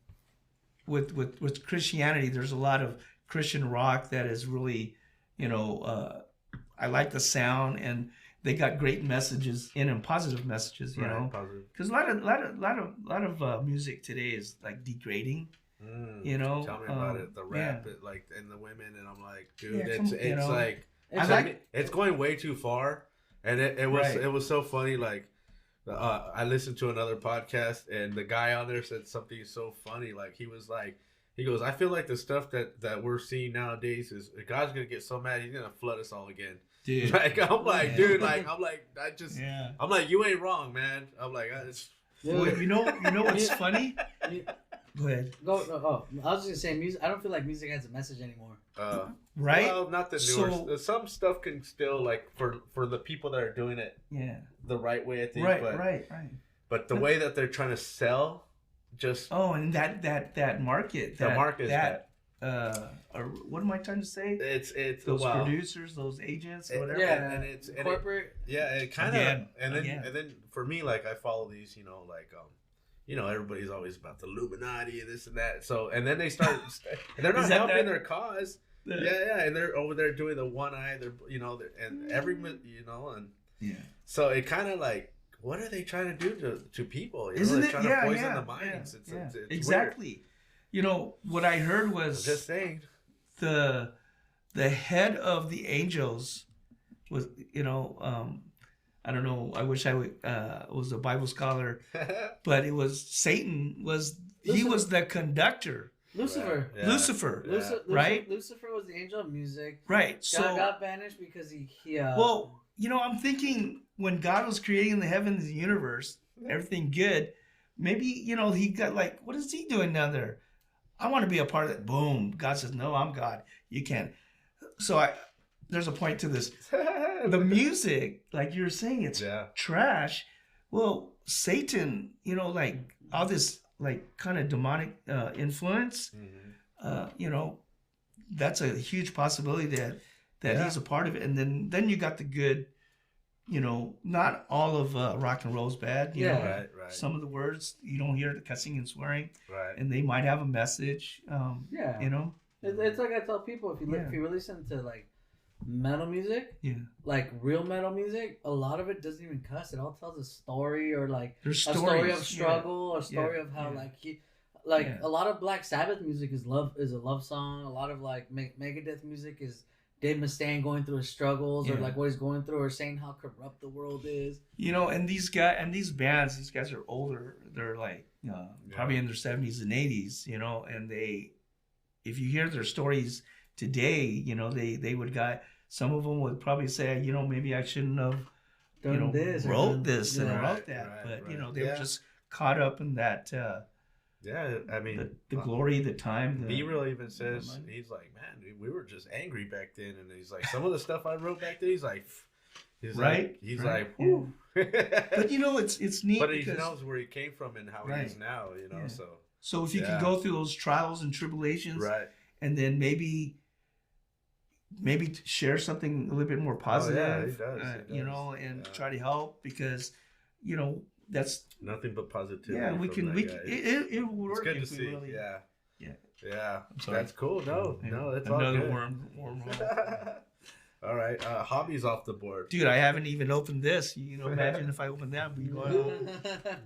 with Christianity. There's a lot of Christian rock that is really, you know, I like the sound, and they got great messages in them, positive messages. You know, because a lot of music today is like degrading. You know, tell me about it. The rap, like, and the women, and I'm like, dude, it's going way too far, and it was so funny, like. I listened to another podcast, and the guy on there said something so funny. Like, he goes, I feel like the stuff that we're seeing nowadays is God's gonna get so mad he's gonna flood us all again. Dude, like I'm like, I'm like, you ain't wrong, man. I'm like, well, you know what's funny? Go ahead. I was just gonna say, music. I don't feel like music has a message anymore. Right? Well, not the newer. Some stuff can still, like, for the people that are doing it, the right way, I think. Right. But the way that they're trying to sell, just and that market, the market, or what am I trying to say? It's those producers, those agents, whatever. And it's corporate. It kind of and then for me, like, I follow these, you know, like you know, everybody's always about the Illuminati and this and that. So, and then they start, and they're not helping their cause. Yeah, and they're over there doing the one eye. They're, you know, and every, you know, and so it kind of like, what are they trying to do to people? You know, they're trying to poison the minds. It's exactly. Weird. You know, what I heard was just saying the head of the angels was, you know, I don't know. I wish I was a Bible scholar, but it was Satan he was the conductor. Lucifer. Yeah. Lucifer. Right? Lucifer was the angel of music. Right. So got banished because he well, you know, I'm thinking when God was creating the heavens and the universe, everything good, maybe, you know, he got like, what is he doing down there? I want to be a part of it. Boom. God says, no, I'm God. You can't. So there's a point to this. The music, like you were saying, it's trash. Well, Satan, you know, like all this like kind of demonic influence, you know, that's a huge possibility that he's a part of it. And then you got the good, you know, not all of rock and roll is bad. You know, right. Some of the words you don't hear the cussing and swearing, right? And they might have a message. You know, it's like I tell people, if you listen to like metal music, like real metal music, a lot of it doesn't even cuss. It all tells a story, or like a story of struggle, or a story of how a lot of Black Sabbath music is a love song. A lot of like Megadeth music is Dave Mustaine going through his struggles, or like what he's going through, or saying how corrupt the world is. You know, and these bands, these guys are older. They're like probably in their 70s and 80s, you know, and if you hear their stories today, you know, they would some of them would probably say, you know, maybe I shouldn't have wrote this and wrote that. But you know, they were just caught up in that I mean the glory, the time. B-Real even says, he's like, man, we were just angry back then, and he's like, some of the stuff I wrote back then, he's like, whew. But you know, it's neat. But he knows where he came from and how he is now, you know. So if you can go through those trials and tribulations, and then maybe share something a little bit more positive, he does. You know, and try to help, because you know, that's nothing but positivity. Yeah, we can. It will work. It's good to see. Really, yeah. That's cool. No, it's another all good. wormhole. All right, hobbies off the board. Dude, I haven't even opened this. You know, imagine if I opened that. I'd be going on.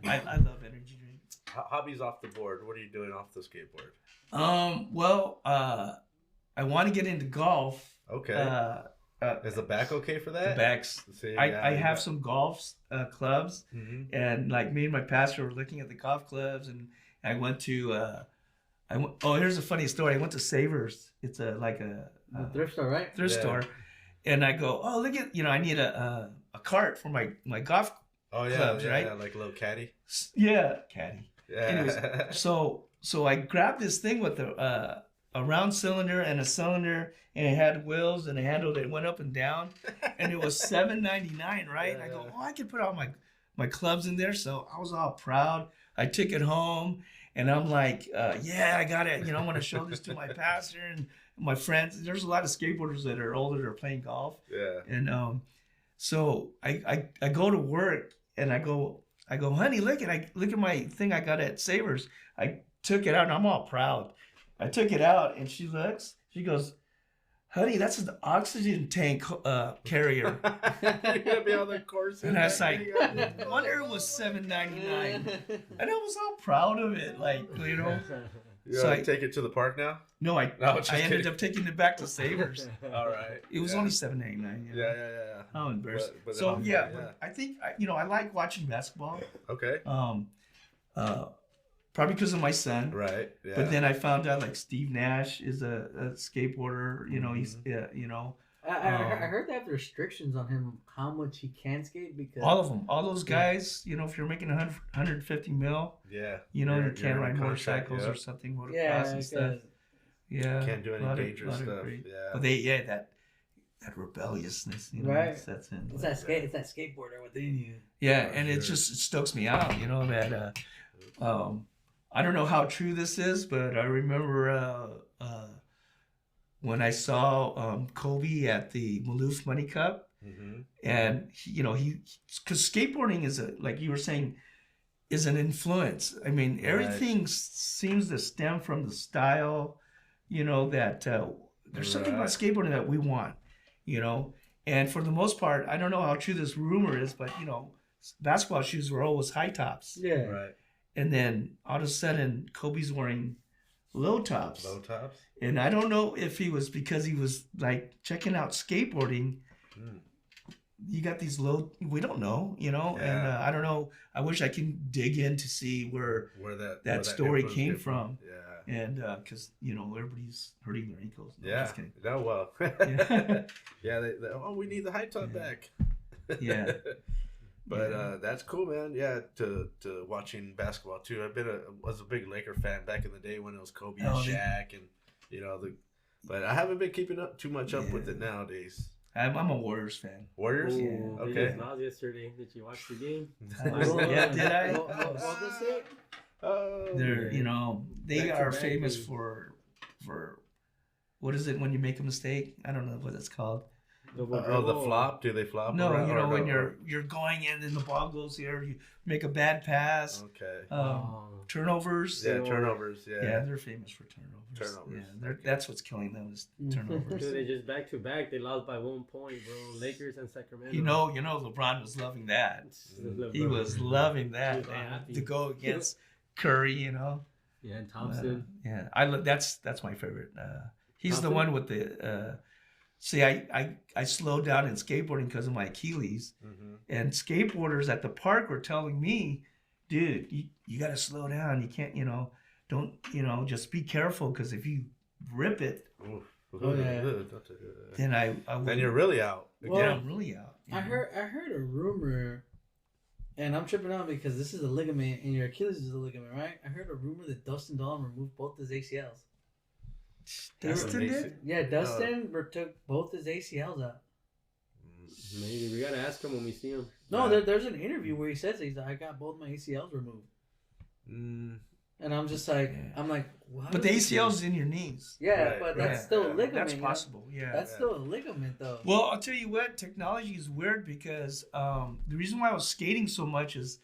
I love energy drinks. Hobbies off the board. What are you doing off the skateboard? Well, I want to get into golf. Okay. Is the back okay for that? The backs. See, I have some golf clubs, and like me and my pastor were looking at the golf clubs, and I went to. Here's a funny story. I went to Savers. It's a thrift store, right? Thrift store, and I go, oh look at I need a cart for my golf. Clubs, right? Yeah, like a little caddy. Yeah, caddy. Yeah. Anyways, so I grabbed this thing with a round cylinder and a cylinder, and it had wheels and a handle that went up and down, and it was $7.99, right? And I go, I can put all my clubs in there. So I was all proud. I took it home, and I'm like, I got it. I want to show this to my pastor and my friends. There's a lot of skateboarders that are older that are playing golf. Yeah. And so I go to work, and I go, honey, look at my thing I got at Savers. I took it out, and I'm all proud. I took it out, and she looks. She goes, honey, that's an oxygen tank carrier. You're gonna be on the course. And I was like, no wonder it was $7.99. And I was all proud of it, So I take it to the park now. No, I ended up taking it back to Savers. All right. It was only $7.99. Yeah. I'm embarrassed. But I think I like watching basketball. Okay. Probably because of my son. Right. Yeah. But then I found out Steve Nash is a skateboarder. He's I heard they have restrictions on him how much he can skate because all of them, all those guys. If you're making 150 mil, you can't ride motorcycles or something, motocross and stuff. Yeah, can't do any dangerous stuff. But that rebelliousness, right? Sets in. It's that skateboarder within you. Yeah, and it stokes me out. That. I don't know how true this is, but I remember when I saw Kobe at the Maloof Money Cup, and because skateboarding is like you were saying, is an influence. I mean, everything seems to stem from the style. That there's something about skateboarding that we want. And for the most part, I don't know how true this rumor is, but basketball shoes were always high tops. Yeah. Right. And then all of a sudden, Kobe's wearing low tops. Low tops. And I don't know if he was because he was checking out skateboarding. You got these low. We don't know, And I don't know. I wish I can dig in to see where that story came from. Yeah. And because everybody's hurting their ankles. No, yeah. No, well. We need the high top back. Yeah. But that's cool, man. Yeah, to watching basketball too. Was a big Laker fan back in the day when it was Kobe and Shaq, and but I haven't been keeping up too much up with it nowadays. I'm a Warriors fan. Warriors? Yeah. Okay. Not yesterday. Did you watch the game? Yeah, did I? What was it? They're they are famous for what is it when you make a mistake? I don't know what it's called. The flop? Do they flop? No, when you're going in and the ball goes here, you make a bad pass. Okay. Turnovers. Yeah, turnovers. Yeah. Yeah, they're famous for turnovers. Yeah, that's what's killing them is turnovers. Dude, they just back to back. They lost by 1 point, bro. Lakers and Sacramento. LeBron was loving that. He was loving that, man. To go against Curry, Yeah, and Thompson. That's my favorite. He's Thompson? The one with the. See, I slowed down in skateboarding because of my Achilles, and skateboarders at the park were telling me, dude, you got to slow down. You can't, don't, just be careful because if you rip it, then then you're really out. Well, I'm really out. I heard a rumor, and I'm tripping out because this is a ligament, and your Achilles is a ligament, right? I heard a rumor that Dustin Dawn removed both his ACLs. Dustin did? Yeah, Dustin took both his ACLs out. Maybe we gotta ask him when we see him. No, there's an interview where he says I got both my ACLs removed. And I'm just like, but the ACL is in your knees. Yeah, right, but that's still a ligament. That's possible. Yeah, that's still a ligament, though. Well, I'll tell you what, technology is weird because the reason why I was skating so much is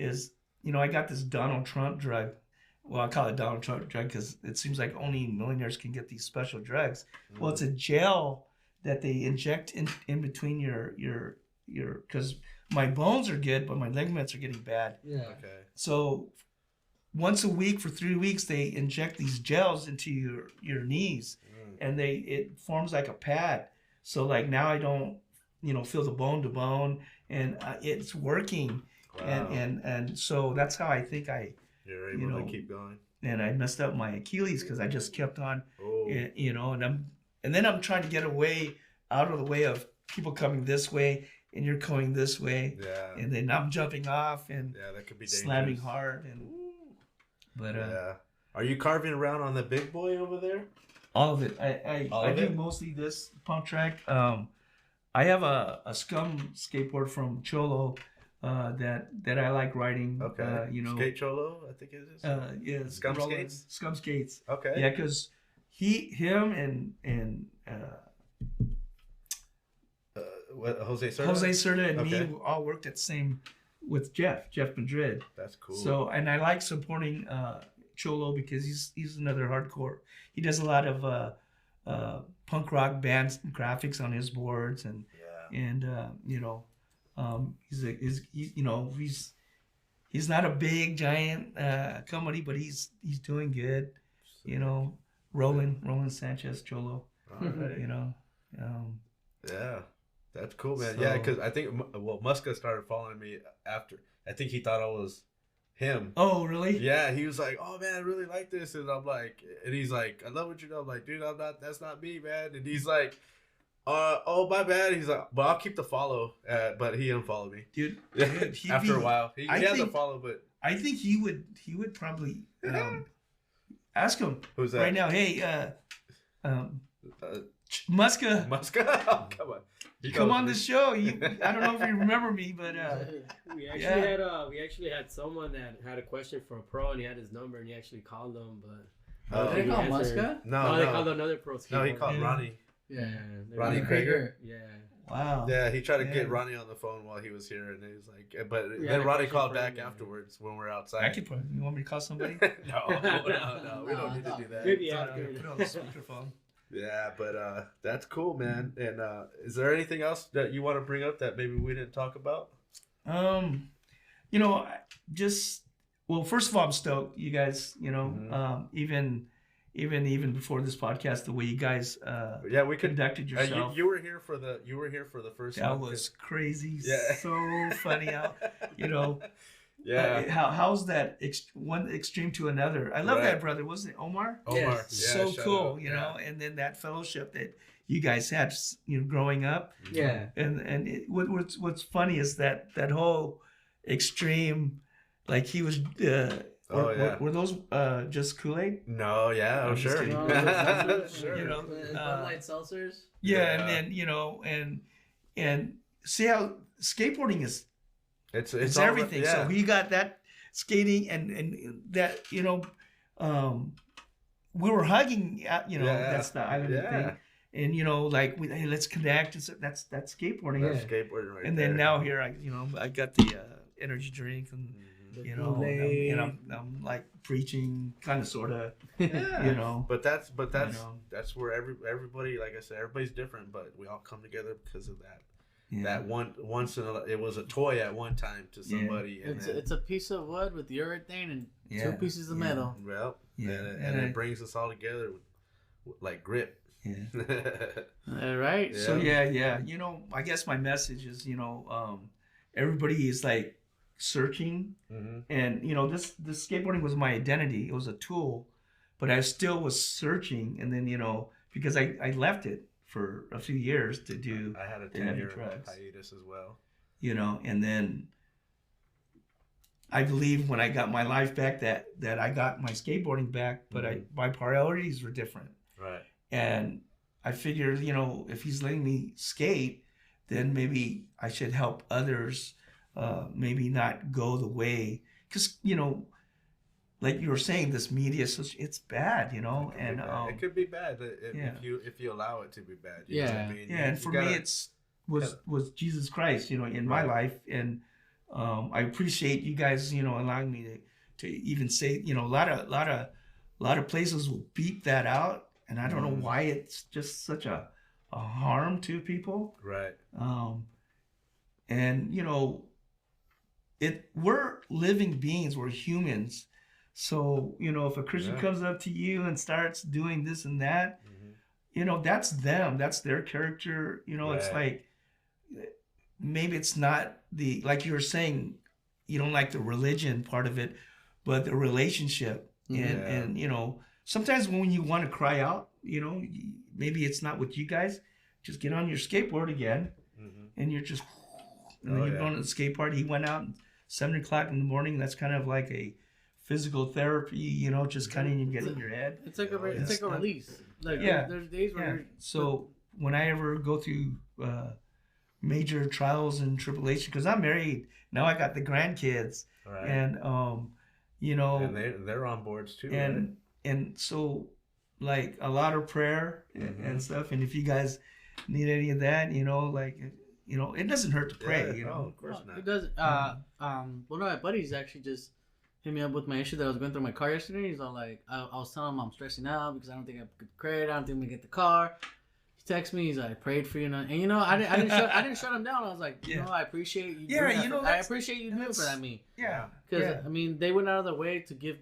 I got this Donald Trump drug. Well, I call it Donald Trump drug because it seems like only millionaires can get these special drugs. Mm. Well, it's a gel that they inject in between your because my bones are good, but my ligaments are getting bad. Yeah. Okay. So once a week for 3 weeks, they inject these gels into your knees, and it forms like a pad. So like now I don't, feel the bone to bone, and it's working. Wow. And so that's how I think you're able to keep going. And I messed up my Achilles because I just kept on, and then I'm trying to get out of the way of people coming this way, and you're going this way. Yeah. And then I'm jumping off and that could be dangerous. Slamming hard and. But are you carving around on the big boy over there? All of it. I do mostly this pump track. I have a scum skateboard from Cholo that I like riding. Okay. Skate Cholo, I think it is. Yeah. Scum Skates. Scum Skates. Okay. Yeah, because him and Jose Serta? Jose Serta and me all worked at the same. With Jeff Madrid. That's cool. So, and I like supporting Cholo because he's another hardcore. He does a lot of punk rock bands and graphics on his boards, and he's not a big giant company, but he's doing good. Roland Sanchez Cholo. Right. Yeah. That's cool, man. So, yeah, because I think Muska started following me after. I think he thought I was him. Oh, really? Yeah, he was like, "Oh man, I really like this," and I'm like, and he's like, "I love what you know." I'm like, "Dude, I'm not. That's not me, man." And he's like, "Oh, my bad." He's like, "But I'll keep the follow." But he unfollowed me, dude. After a while, he had the follow, but I think he would probably ask him. Who's that right now? Hey, Muska. Oh, come on. Come on the show. I don't know if you remember me, but we actually had someone that had a question for a pro, and he had his number, and he actually called them. But did they call Muska? No, they called another pro. No, he called Ronnie. Yeah, Ronnie Krieger. Yeah. Wow. Yeah, he tried to get Ronnie on the phone while he was here, and he was like, but then Ronnie called back afterwards when we're outside. You want me to call somebody? No, we don't need to do that. Maybe put on the speakerphone. Yeah, but that's cool, man. And is there anything else that you want to bring up that maybe we didn't talk about? First of all, I'm stoked. You guys, even before this podcast, the way you guys we conducted yourself. You were here for the first that one. That was crazy. Yeah. So funny how Yeah. How's that one extreme to another? I love that brother. Wasn't it Omar? Omar. Yes. Yeah, so cool, know. And then that fellowship that you guys had, growing up. Yeah. And what's funny is that whole extreme, like he was. Were those just Kool-Aid? No. Yeah. Sure. No, sure. Bud Light seltzers. Yeah, and then and see how skateboarding is. It's everything. So he got that skating and that we were hugging. That's the island thing. And hey, let's connect. That's skateboarding. That's skateboarding right. And then now here I got the energy drink and I'm like preaching kind of sort of. But that's where everybody, like I said, everybody's different, but we all come together because of that. Yeah. That it was a toy at one time to somebody. Yeah. It's a piece of wood with urethane and 2 pieces of metal. Well, and it brings us all together with like grip. Yeah. All right. Yeah. So I guess my message is everybody is like searching, and this skateboarding was my identity. It was a tool, but I still was searching, and then because I left it for a few years to do. I had a 10-year hiatus as well. And then I believe when I got my life back that I got my skateboarding back, but my priorities were different. Right. And I figured, if he's letting me skate, then maybe I should help others, maybe not go the way, because like you were saying, this media, it's bad, you know, and it could be bad if you allow it to be bad. You know what I mean? And for me, it's was Jesus Christ, you know, in my life, and I appreciate you guys, you know, allowing me to even say, you know, a lot of places will beep that out, and I don't know why it's just such a harm to people, right? And you know, we're living beings, we're humans. So, you know, if a Christian comes up to you and starts doing this and that, you know, that's them. That's their character. You know, it's like, maybe it's not like you were saying, you don't like the religion part of it, but the relationship. And, you know, sometimes when you want to cry out, you know, maybe it's not with you guys. Just get on your skateboard again. And you're just, and then you're going to the skate park. He went out at 7 o'clock in the morning. That's kind of like a physical therapy, you know, just kind of get in your head. It's like a release. Like there's days where so when I ever go through major trials and tribulation, because I'm married now, I got the grandkids, and you know, and they're on boards too, and so like a lot of prayer and stuff. And if you guys need any of that, you know, like, you know, it doesn't hurt to pray. You know, of course not. It does. One of my buddies actually just hit me up with my issue that I was going through my car yesterday. He's all like, I was telling him I'm stressing out because I don't think I could credit. I don't think I'm gonna get the car. He texts me. He's like, I prayed for you, and you know, I didn't shut him down. I was like, you know, I appreciate you. Yeah, you know, I appreciate you doing for that. Because I mean, they went out of their way to give,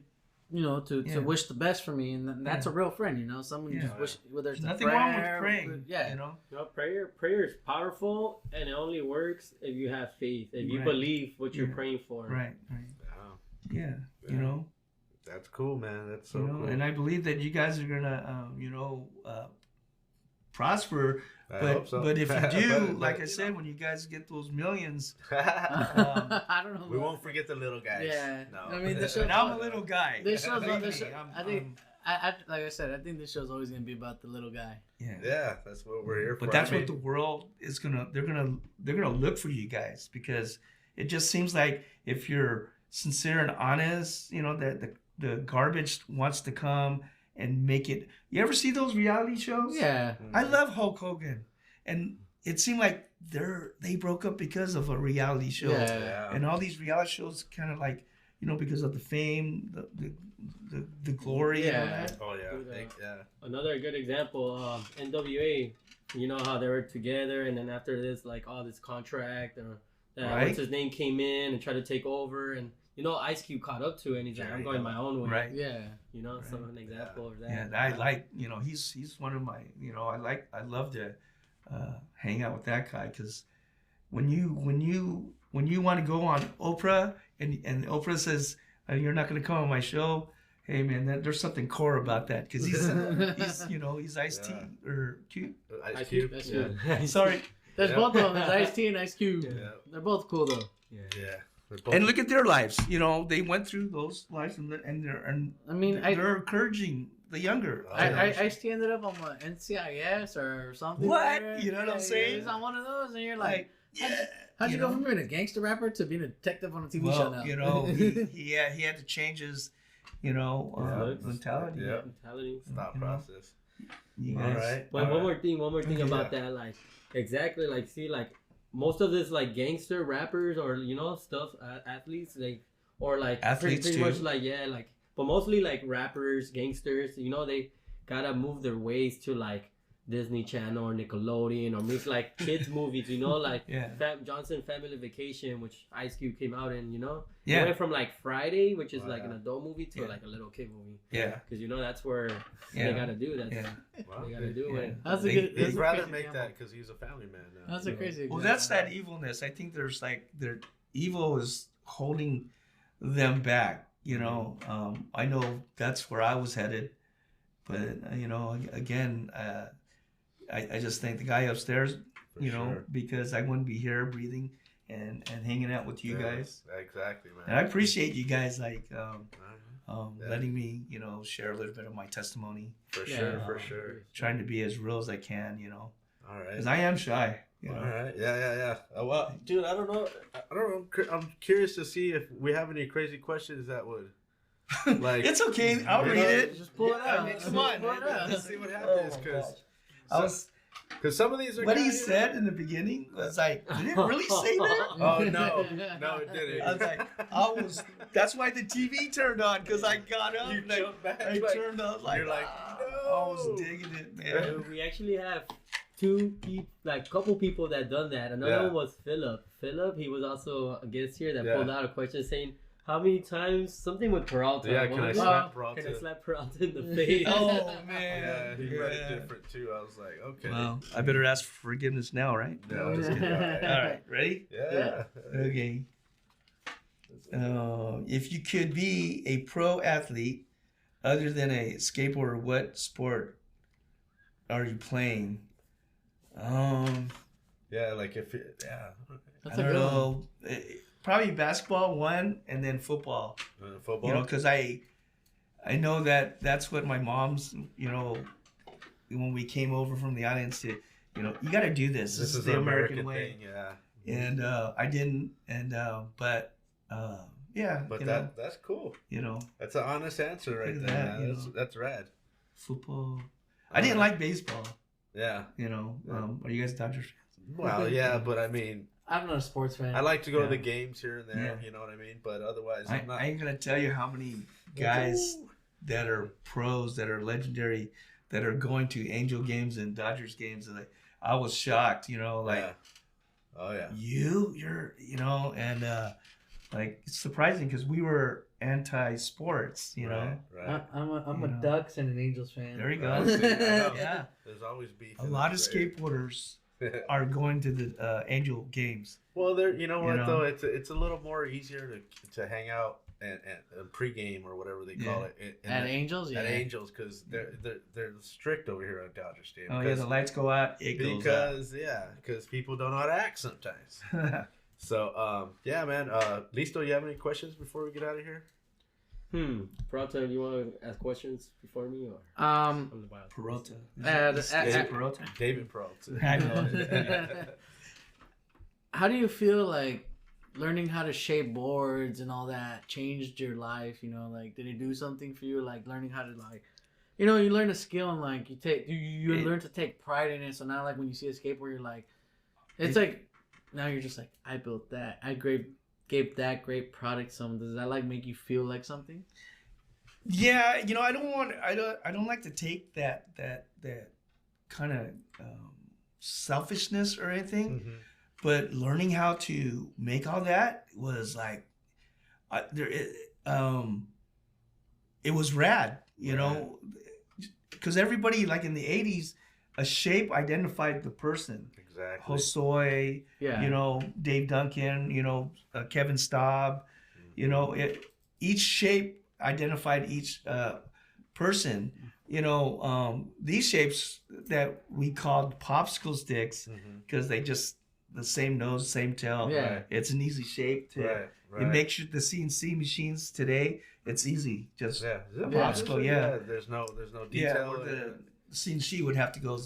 you know, to wish the best for me, and that's a real friend. You know, someone you just wish. Whether it's nothing wrong with praying. You know, prayer is powerful, and it only works if you have faith, if you believe what you're praying for. Right. Yeah, you know, that's cool, man. That's so cool. And I believe that you guys are gonna, you know, prosper. But if you do, like I said, when you guys get those millions, I don't know. We won't forget the little guys. Yeah, no. I mean, and I'm a little guy. This show's, I think, like I said, I think this show's always gonna be about the little guy. Yeah, that's what we're here for. But that's what the world is gonna. They're gonna look for you guys, because it just seems like if you're sincere and honest, you know, that the garbage wants to come and make it. You ever see those reality shows? Yeah. I love Hulk Hogan, and it seemed like they broke up because of a reality show. And all these reality shows kind of like, you know, because of the fame, the glory. Another good example, NWA. You know how they were together, and then after this, like, all this contract, what's his name came in and tried to take over, and you know, Ice Cube caught up to it, and he's like, I'm going my own way. Right. Yeah. You know, some of an example of that. Yeah, I like, you know, he's one of my, you know, I love to hang out with that guy, because when you want to go on Oprah and Oprah says, you're not going to come on my show, hey man, there's something core about that, because he's you know, he's Ice-T or Cube. Ice Cube. Sorry. There's both of them. There's Ice-T and Ice Cube. Yeah. They're both cool though. Yeah. And look at their lives. You know, they went through those lives, and they're encouraging the younger. Ice-T ended up on what, NCIS or something. What? You know what I'm saying? He's on one of those, and you're like, how'd you go from being a gangster rapper to being a detective on a TV show now? You know, he had to change his, you know, mentality. Yeah. Mentality. Thought process. You guys, all right. But one more thing about that, like, exactly, like, see, like, most of this, like, gangster rappers or, you know, stuff, athletes, like, or like athletes pretty much like, but mostly like rappers, gangsters, you know, they gotta move their ways to like Disney Channel or Nickelodeon, or make like kids movies, you know, like Johnson Family Vacation, which Ice Cube came out in, you know. It went from like Friday, which is like an adult movie, to like a little kid movie. Yeah. Because, you know, that's where they gotta do that. They gotta do it. That's a good. He'd rather make that because he's a family man now. That's a crazy. Well, that's that evilness. I think there's like their evil is holding them back. You know, I know that's where I was headed, but you know, again, I just thank the guy upstairs, you know, because I wouldn't be here breathing and hanging out with you guys. Exactly, man. And I appreciate you guys like letting me, you know, share a little bit of my testimony. For sure. Trying to be as real as I can, you know. All right. Because I am shy. You know? All right. Yeah. Well, dude, I don't know. I'm curious to see if we have any crazy questions that would Like it's okay. I'll read it. Just pull it out. I mean, come on. Let's see what happens because some of these are. What he said in the beginning was like, did it really say that? Oh no, it didn't. I was like, that's why the TV turned on because I got up. You jumped back. I turned on like, you're like, no. I was digging it, man. We actually have couple people that done that. Another one was Philip. Philip, he was also a guest here that pulled out a question saying, how many times something with Peralta? Yeah, can I slap Peralta? Can I slap Peralta in the face? Oh man, yeah, he read it different too. I was like, okay. Well, I better ask for forgiveness now, right? No, just kidding. All right, ready? Yeah. Okay. If you could be a pro athlete other than a skateboarder, what sport are you playing? Yeah, like if it, I don't know. Probably basketball one, and then football. Football. You know, because I know that's what my mom's. You know, when we came over from the islands to, you know, you got to do this. This is the American way. Thing, yeah. And I didn't, and yeah. But that's cool. You know, that's an honest answer right there. That's rad. Football. I didn't like baseball. Yeah. You know, are you guys Dodgers fans? Well, yeah, but I mean, I'm not a sports fan. I like to go to the games here and there. You know what I mean? But otherwise, I'm not. I ain't gonna tell you how many guys that are pros, that are legendary, that are going to Angel games and Dodgers games, and I was shocked. You know, like, oh yeah, you're, you know, and like it's surprising because we were anti-sports, you know. Right. I'm a Ducks and an Angels fan. There you go. Yeah. There's always beef. A lot of skateboarders are going to the Angel games. Well, you know what though, it's a little more easier to hang out and pregame or whatever they call it at Angels. At Angels, because they're strict over here at Dodger Stadium. Oh yeah, the lights go out. It goes out. Because people don't know how to act sometimes. So yeah, man. Listo, you have any questions before we get out of here? Peralta, you want to ask questions before me or? Peralta. Peralta. David Peralta. I know. How do you feel like learning how to shape boards and all that changed your life? You know, like did it do something for you? Like learning how to you learn a skill and like you learn to take pride in it. So now like when you see a skateboard, you're like, now you're just like, I built that. I gave that great product some. Does that like make you feel like something? Yeah, you know, I don't like to take that kind of selfishness or anything, but learning how to make all that was like, it was rad, you know, because everybody like in the 80s, a shape identified the person. Exactly. Hosoi, you know, Dave Duncan, you know, Kevin Staub, you know, each shape identified each person. You know, these shapes that we called popsicle sticks because they just the same nose, same tail. Yeah. It's an easy shape to. It makes the CNC machines today. It's easy, just popsicle. Yeah. There's no detail. The CNC would have to go,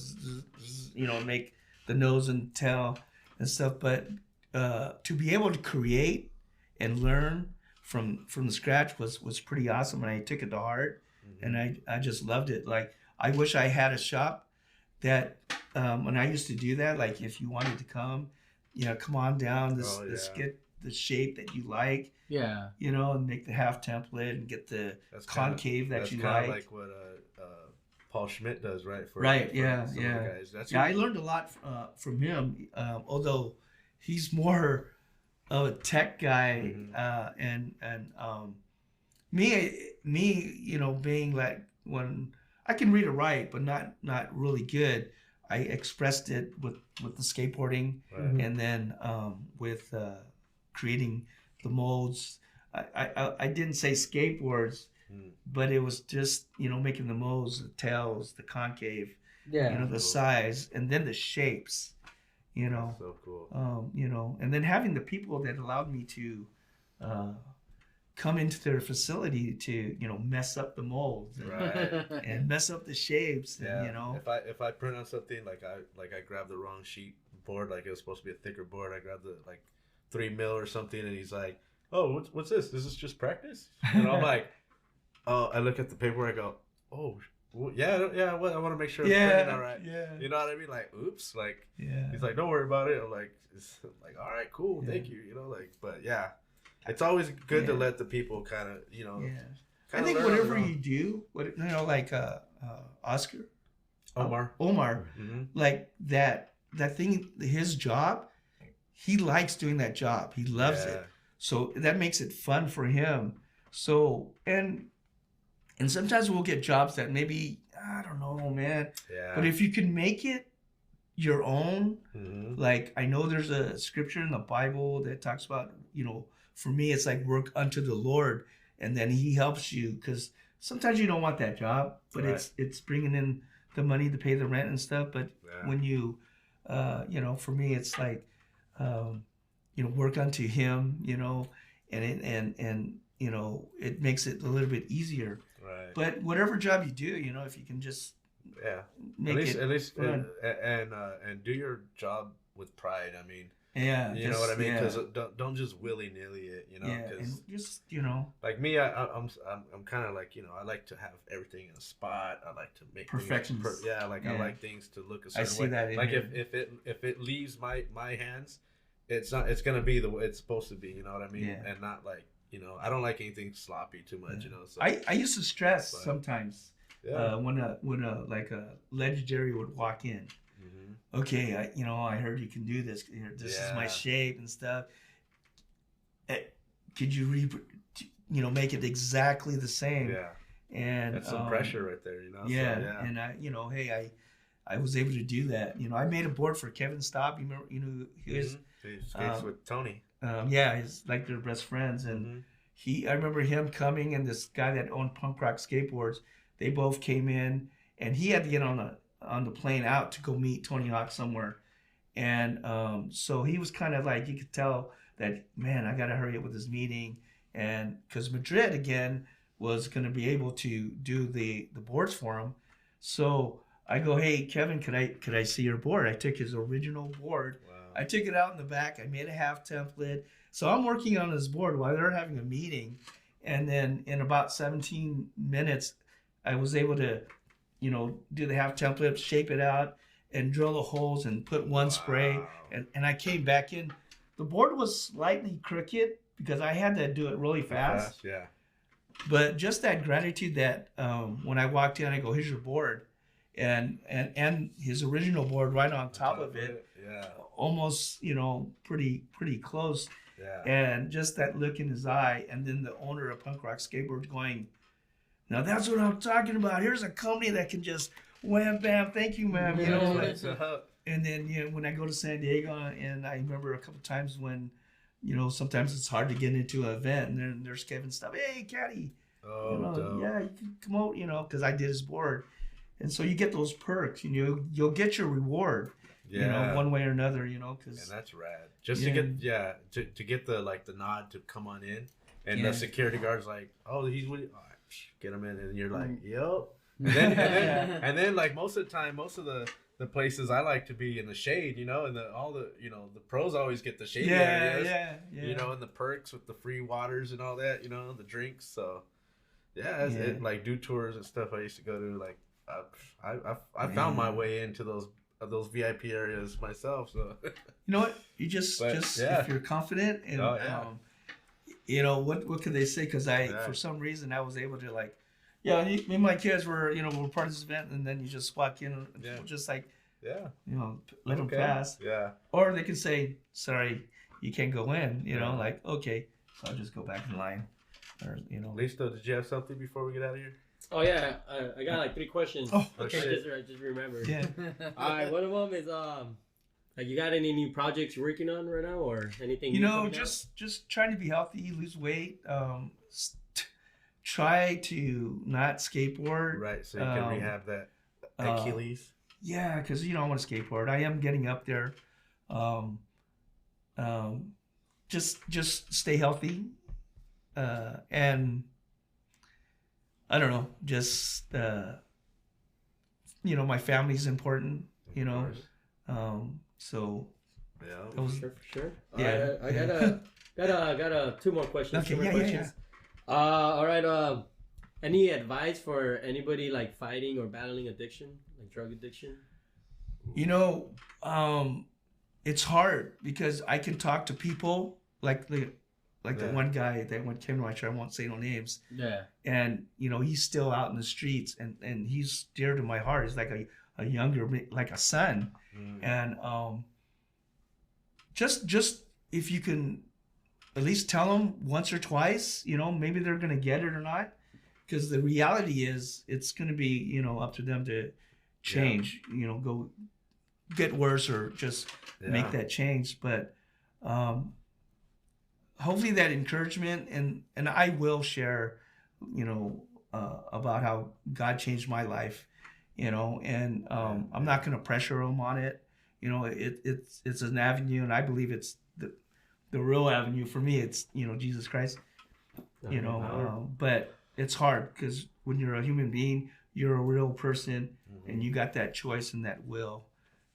you know, make the nose and tail and stuff, but to be able to create and learn from the scratch was pretty awesome, and I took it to heart, and I just loved it. Like I wish I had a shop that when I used to do that, like if you wanted to come, you know, come on down, get the shape that you like, you know, and make the half template and get the concave that you like. That's kind of like what Paul Schmidt does, right? Guys. I learned a lot from him, although he's more of a tech guy, and me, you know, being like when I can read or write, but not really good. I expressed it with the skateboarding, and then with creating the molds. I didn't say skateboards. But it was just, you know, making the molds, the tails, the concave, you know, the size, and then the shapes, you know. So cool. You know, and then having the people that allowed me to come into their facility to, you know, mess up the molds and mess up the shapes. And, you know, if I print on something like I grabbed the wrong sheet board, like it was supposed to be a thicker board, I grabbed the 3 mil or something, and he's like, "Oh, what's this? This is just practice?" And I'm like, I look at the paperwork. I go, oh. Well, yeah. I want to make sure it's printing all right. Yeah. You know what I mean? Like, oops. Like, he's like, don't worry about it. I'm like, all right, cool. Thank you. You know, like, but yeah, it's always good to let the people kind of, you know. Yeah. I think whatever you do, like Oscar, Omar, mm-hmm. like that thing, his job, he likes doing that job. He loves it. So that makes it fun for him. So, and sometimes we'll get jobs that maybe, I don't know, man. Yeah. But if you can make it your own, mm-hmm. like I know there's a scripture in the Bible that talks about, for me, it's like work unto the Lord. And then he helps you because sometimes you don't want that job, but it's bringing in the money to pay the rent and stuff. But when you, for me, it's like, work unto him, and it makes it a little bit easier. Right. But whatever job you do, if you can just make at least and do your job with pride. I mean. Yeah, you know what I mean? Because don't just willy nilly it, and just like me, I'm kind of like I like to have everything in a spot. I like to make perfections. I like things to look a certain way. I see that. Like if it leaves my hands, it's gonna be the way it's supposed to be. You know what I mean? Yeah. And not like I don't like anything sloppy too much. Yeah. So I used to stress sometimes when a legendary would walk in. Okay, I heard you can do this. This is my shape and stuff. Could you make it exactly the same? Yeah. And that's some pressure right there, Yeah. So, and I was able to do that. I made a board for Kevin Staub. You remember, he was he skates with Tony. He's like their best friends, and I remember him coming, and this guy that owned Punk Rock Skateboards. They both came in, and he had to get on the plane out to go meet Tony Hawk somewhere. And so he was kind of like, you could tell that, man, I got to hurry up with this meeting. And because Madrid, again, was going to be able to do the boards for him. So I go, hey, Kevin, could I see your board? I took his original board. Wow. I took it out in the back. I made a half template. So I'm working on his board while they're having a meeting. And then in about 17 minutes, I was able to do the half template, shape it out, and drill the holes and put one spray. And I came back in. The board was slightly crooked because I had to do it really fast. Yeah. But just that gratitude that when I walked in, I go, here's your board. And his original board right on top of it. Yeah. Almost, pretty close. Yeah. And just that look in his eye. And then the owner of Punk Rock Skateboards going, now that's what I'm talking about. Here's a company that can just wham, bam, thank you, ma'am. And then when I go to San Diego, and I remember a couple times when, sometimes it's hard to get into an event, and then there's Kevin stuff. Hey, Caddy. Oh, yeah, you can come out, because I did his board, and so you get those perks. You'll get your reward. Yeah. One way or another. Because and that's rad. Just to get the nod to come on in, and the security guard's like, oh, he's with you. Get them in, and you're like, yep. And then like most of the time, most of the places I like to be in the shade, and the pros always get the shade areas, and the perks with the free waters and all that, the drinks. So it, like do tours and stuff I used to go to. Like I found my way into those VIP areas myself. So you know what, you just if you're confident and what could they say? Because for some reason, I was able to me and my kids were, we're part of this event, and then you just walk in and people just let them pass. Yeah. Or they can say, sorry, you can't go in, okay, so I'll just go back in line. Or, Listo, did you have something before we get out of here? Oh, yeah. I got 3 questions. Oh, okay. I just remembered. Yeah. All right. One of them is, you got any new projects you're working on right now, or anything? Just trying to be healthy, lose weight, try to not skateboard. Right, so you can rehab that Achilles. Yeah, because I want to skateboard. I am getting up there. Just stay healthy, and I don't know. Just my family's important. So yeah, for sure. Yeah, I got 2 more questions. Okay, yeah. All right. Any advice for anybody like fighting or battling addiction, like drug addiction? You know, it's hard because I can talk to people like the one guy that went came to my church. I won't say no names. Yeah. And you know, he's still out in the streets, and he's dear to my heart. He's like a younger, like a son. And just if you can at least tell them once or twice, you know, maybe they're gonna get it or not. Because the reality is, it's going to be, you know, up to them to change, you know, go get worse or just make that change. But hopefully that encouragement, and I will share, you know, about how God changed my life, you know, and I'm not going to pressure them on it. You know, it's an avenue, and I believe it's the real avenue for me. It's, you know, Jesus Christ, you know, but it's hard because when you're a human being, you're a real person, and you got that choice and that will.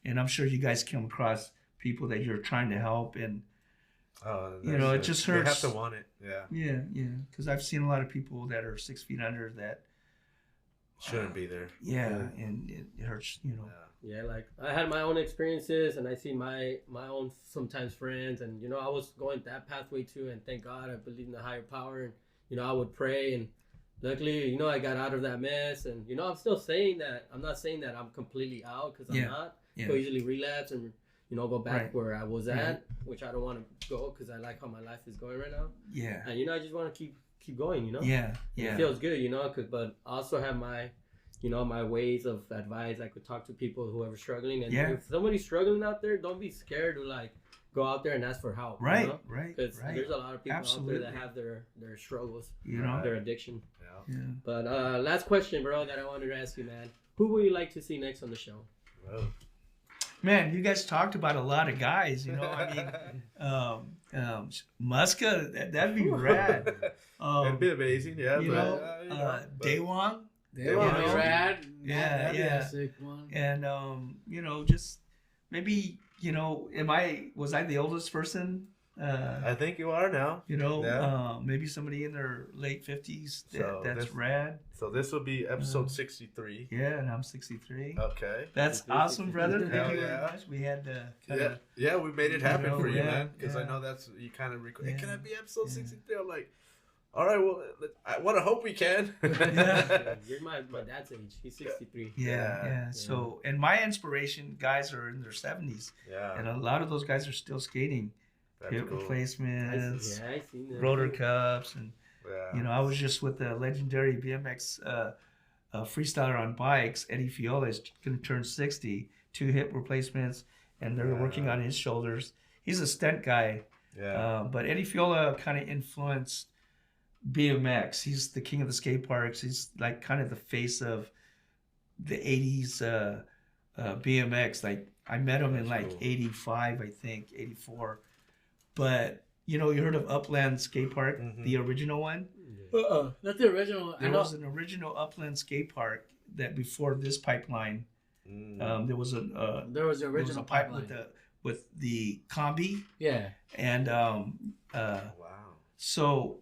And I'm sure you guys come across people that you're trying to help, and you know, it just hurts. You have to want it. Yeah. Because I've seen a lot of people that are 6 feet under that shouldn't be there. And it hurts. You know. Yeah, like I had my own experiences, and I see my own sometimes friends, and you know, I was going that pathway too. And thank God, I believe in the higher power, and you know, I would pray and. Luckily, you know, I got out of that mess, and you know, I'm still saying that I'm not saying that I'm completely out, because I'm not. I could easily relapse and, you know, go back where I was at, which I don't want to go because I like how my life is going right now. Yeah. And you know, I just want to keep going. You know. It feels good, you know, but I also have my, you know, my ways of advice. I could talk to people who are struggling, and if somebody's struggling out there, don't be scared to like go out there and ask for help. Right, you know? Because right. there's a lot of people out there that have their struggles, you know, their addiction. Yeah. But last question, bro, that I wanted to ask you, man. Who would you like to see next on the show? Well, man, you guys talked about a lot of guys, you know. I mean, Muska, that'd be rad. That'd be amazing, yeah. You know, Daewon. Daewon would be rad. Yeah. Be a sick one. And you know, just maybe, you know, was I the oldest person? I think you are now. You know, maybe somebody in their late 50s. That's rad. So this will be episode 63. Yeah, and I'm 63. Okay. That's awesome, brother. Thank you very much. We had we made it happen for you, man. Because I know that's you kind of record. Hey, can I be episode 63? I'm like, all right, well, I want to hope we can. You're my dad's age. He's 63. Yeah. So, and my inspiration guys are in their 70s. Yeah. And a lot of those guys are still skating. Hip replacements, I seen that. rotor cups, and you know, I was just with the legendary BMX freestyler on bikes. Eddie Fiola is going to turn 60. 2 hip replacements, and they're working on his shoulders. He's a stunt guy. But Eddie Fiola kind of influenced BMX. He's the king of the skate parks. He's like kind of the face of the 80s BMX. Like I met him in like 85, I think, 84. But you know, you heard of Upland Skate Park, the original one? Not the original. There was an original Upland Skate Park that before this pipeline. There was the original pipeline with the combi. Yeah. And wow. So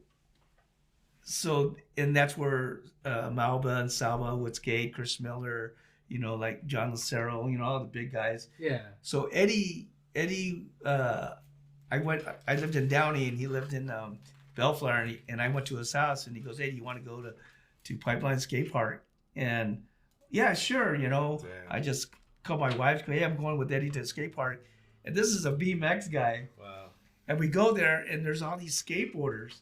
and that's where Malba and Salva would skate, Chris Miller, you know, like John Lucero, you know, all the big guys. Yeah. So Eddie, I lived in Downey and he lived in Bellflower, and I went to his house and he goes, "Hey, do you want to go to Pipeline Skate Park?" And yeah, sure, you know. Damn. I just called my wife, "Hey, I'm going with Eddie to the skate park," and this is a BMX guy. Wow. And we go there and there's all these skateboarders,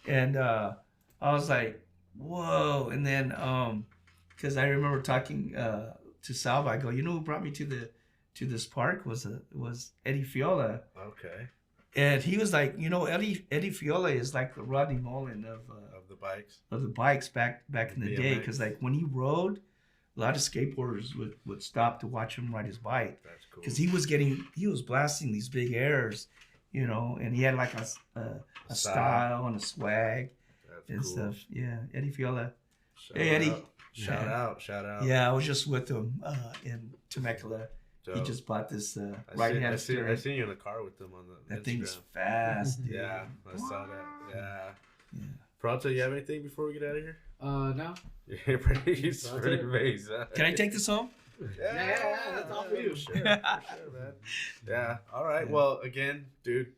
and I was like, "Whoa!" And then because I remember talking to Salva, I go, "You know who brought me to this park was Eddie Fiola." Okay. And he was like, you know, Eddie Fiola is like the Rodney Mullen of the bikes back in the day, because like when he rode, a lot of skateboarders would stop to watch him ride his bike. That's cool. Because he was blasting these big airs, you know, and he had like a style and a swag. That's and cool. Stuff. Yeah, Eddie Fiola. Hey Eddie. Shout out. Yeah, I was just with him in Temecula. He just bought this right-hand steering. I seen you in the car with them on the That Instagram. Thing's fast. Yeah, I saw that. Yeah. Pronto, you have anything before we get out of here? No. You're pretty amazed. Huh? Can I take this home? Yeah, that's all for you. Sure, man. Yeah. All right. Yeah. Well, again, dude,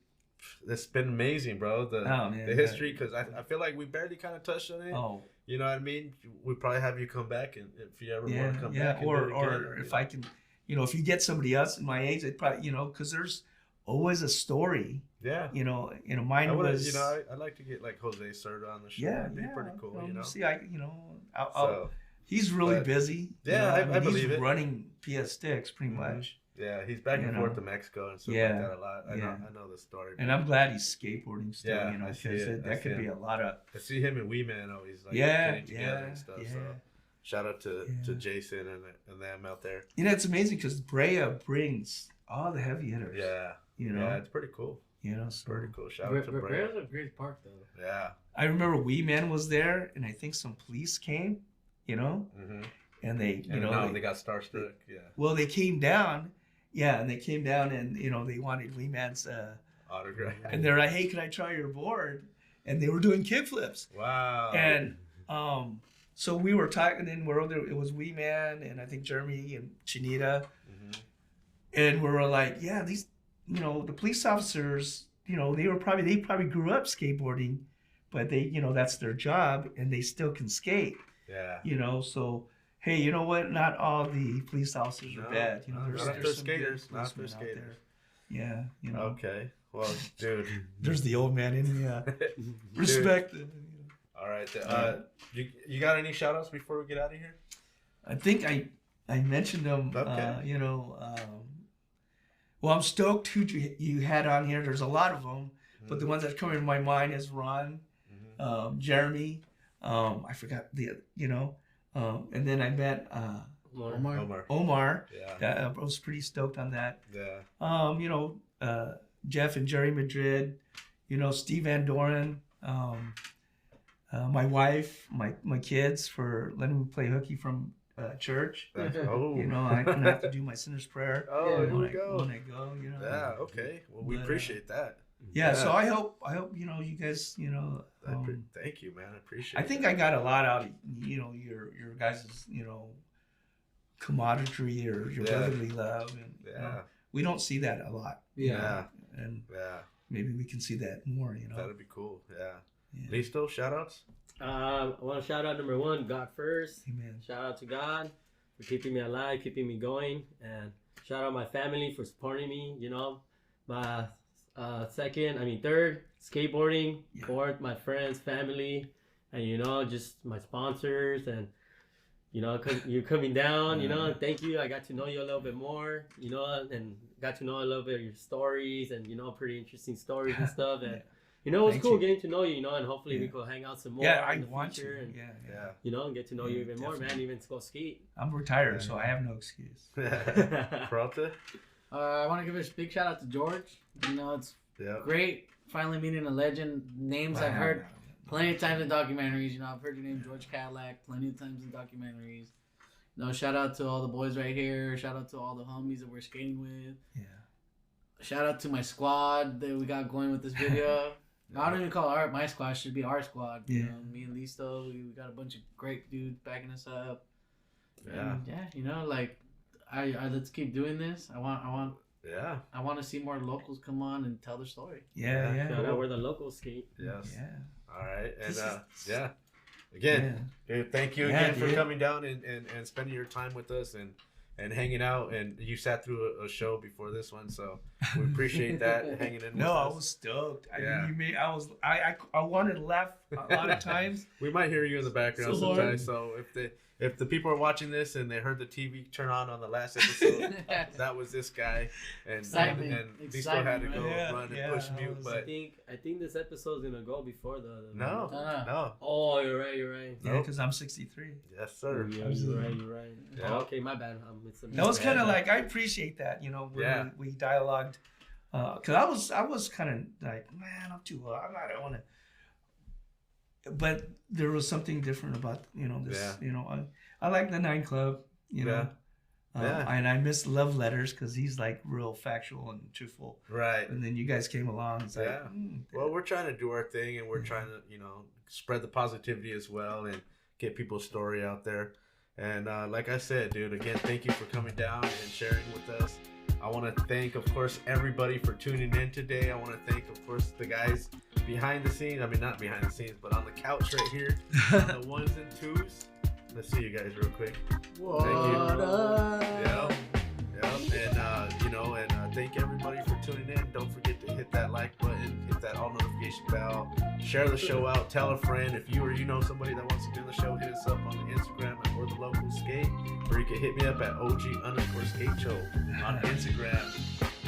it's been amazing, bro. The history, because I feel like we barely kind of touched on it. Oh. You know what I mean? We probably have you come back, and if you ever want to come back. Or if I can, if you get somebody else in my age, I'd probably, because there's always a story. Yeah. Mine was. I'd like to get like Jose started on the show. Yeah, it'd be pretty cool. See, he's really busy. Yeah, I believe he's it. Running PS Sticks pretty much. Yeah, he's back and forth to Mexico and stuff like that a lot. I know the story. And I'm glad he's skateboarding still. Yeah, because that could be a lot of. I see him and Wee Man always getting together and stuff. Yeah. So shout out to Jason and them out there. It's amazing because Brea brings all the heavy hitters. Yeah. Yeah, it's pretty cool. Pretty cool. Shout out to Brea. Brea's a great park though. Yeah. I remember Wee Man was there, and I think some police came. Mm-hmm. And they, they got starstruck. Yeah. Well, they came down. Yeah, and they came down, and they wanted Wee Man's autograph. And they're like, "Hey, can I try your board?" And they were doing kickflips. Wow. And so we were talking, and it was Wee Man, and I think Jeremy and Chinita, and we were like, "Yeah, these, the police officers, they probably grew up skateboarding, but they, that's their job, and they still can skate." Yeah. So. Hey, you know what? Not all the police officers are bad. There's some skaters. Not for skaters. Yeah. Okay. Well, dude. There's the old man in me. Respect. All right. You got any shout outs before we get out of here? I think I mentioned them. Okay. Well, I'm stoked who you had on here. There's a lot of them, but the ones that come in my mind is Ron, Jeremy. I forgot and then I met Omar. Yeah. I was pretty stoked on that. Yeah. Jeff and Jerry Madrid, Steve Van Doren, my wife, my kids for letting me play hooky from church. Oh. I don't have to do my sinner's prayer. Oh, here we go. When I go, Yeah, okay. Well, we appreciate that. Yeah, so I hope you guys thank you, man. I appreciate I think I got a lot out of your guys' camaraderie or your brotherly love, and we don't see that a lot. And maybe we can see that more. That'd be cool. Yeah. Listo, shout outs. I want to shout out number one, God first. Amen. Shout out to God for keeping me alive, keeping me going, and shout out my family for supporting me. My third, skateboarding. Fourth, my friends, family, and just my sponsors, and you coming down. Thank you. I got to know you a little bit more. And got to know a little bit of your stories, and pretty interesting stories and stuff. And it was cool getting to know you. And hopefully we could hang out some more. Yeah, in the I want future to. And, and get to know you even more, man. Even go skate. I'm retired, so I have no excuse. Peralta? I want to give a big shout out to George. It's great finally meeting a legend. Names I've heard plenty of times in documentaries. I've heard your name, George Cadillac, plenty of times in documentaries. Shout out to all the boys right here. Shout out to all the homies that we're skating with. Yeah. Shout out to my squad that we got going with this video. I don't even call it my squad. It should be our squad. Yeah. Me and Listo, we got a bunch of great dudes backing us up. Yeah. And I let's keep doing this. I want to see more locals come on and tell their story. Yeah. Shout out Where the Locals Sk8. Yes. Yeah. All right. And again, dude, thank you again for coming down and spending your time with us and hanging out. And you sat through a show before this one, so we appreciate that hanging in with us. I was stoked. I wanted to laugh a lot of times. We might hear you in the background sometimes. So if the people are watching this and they heard the TV turn on the last episode, that was this guy, and we still had to go run and push mute. But I think this episode's gonna go before the no. Oh, you're right. Yeah, because I'm 63. Yes, sir. You're right. Yeah. Okay, my bad. That was kind of like, I appreciate that. When we dialogued, because I was kind of like, man, I'm too old. I want to. But there was something different about this. I like the 9 Club. And I miss Love Letters because he's like real factual and truthful. Right. And then you guys came along. It's well, we're trying to do our thing, and we're trying to spread the positivity as well, and get people's story out there. And like I said, dude, again, thank you for coming down and sharing with us. I want to thank, of course, everybody for tuning in today. I want to thank, of course, the guys behind the scenes. I mean, not behind the scenes, but on the couch right here, on the ones and twos. Let's see you guys real quick. What thank you. Up? Yeah. And, you know, and thank everybody for tuning in. Don't forget to hit that like button, hit that all notification bell, share the show out, tell a friend. If you or you know somebody that wants to be on the show, hit us up on the Instagram at Where the Locals Sk8, or you can hit me up at OG_Skate Show on Instagram.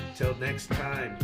Until next time.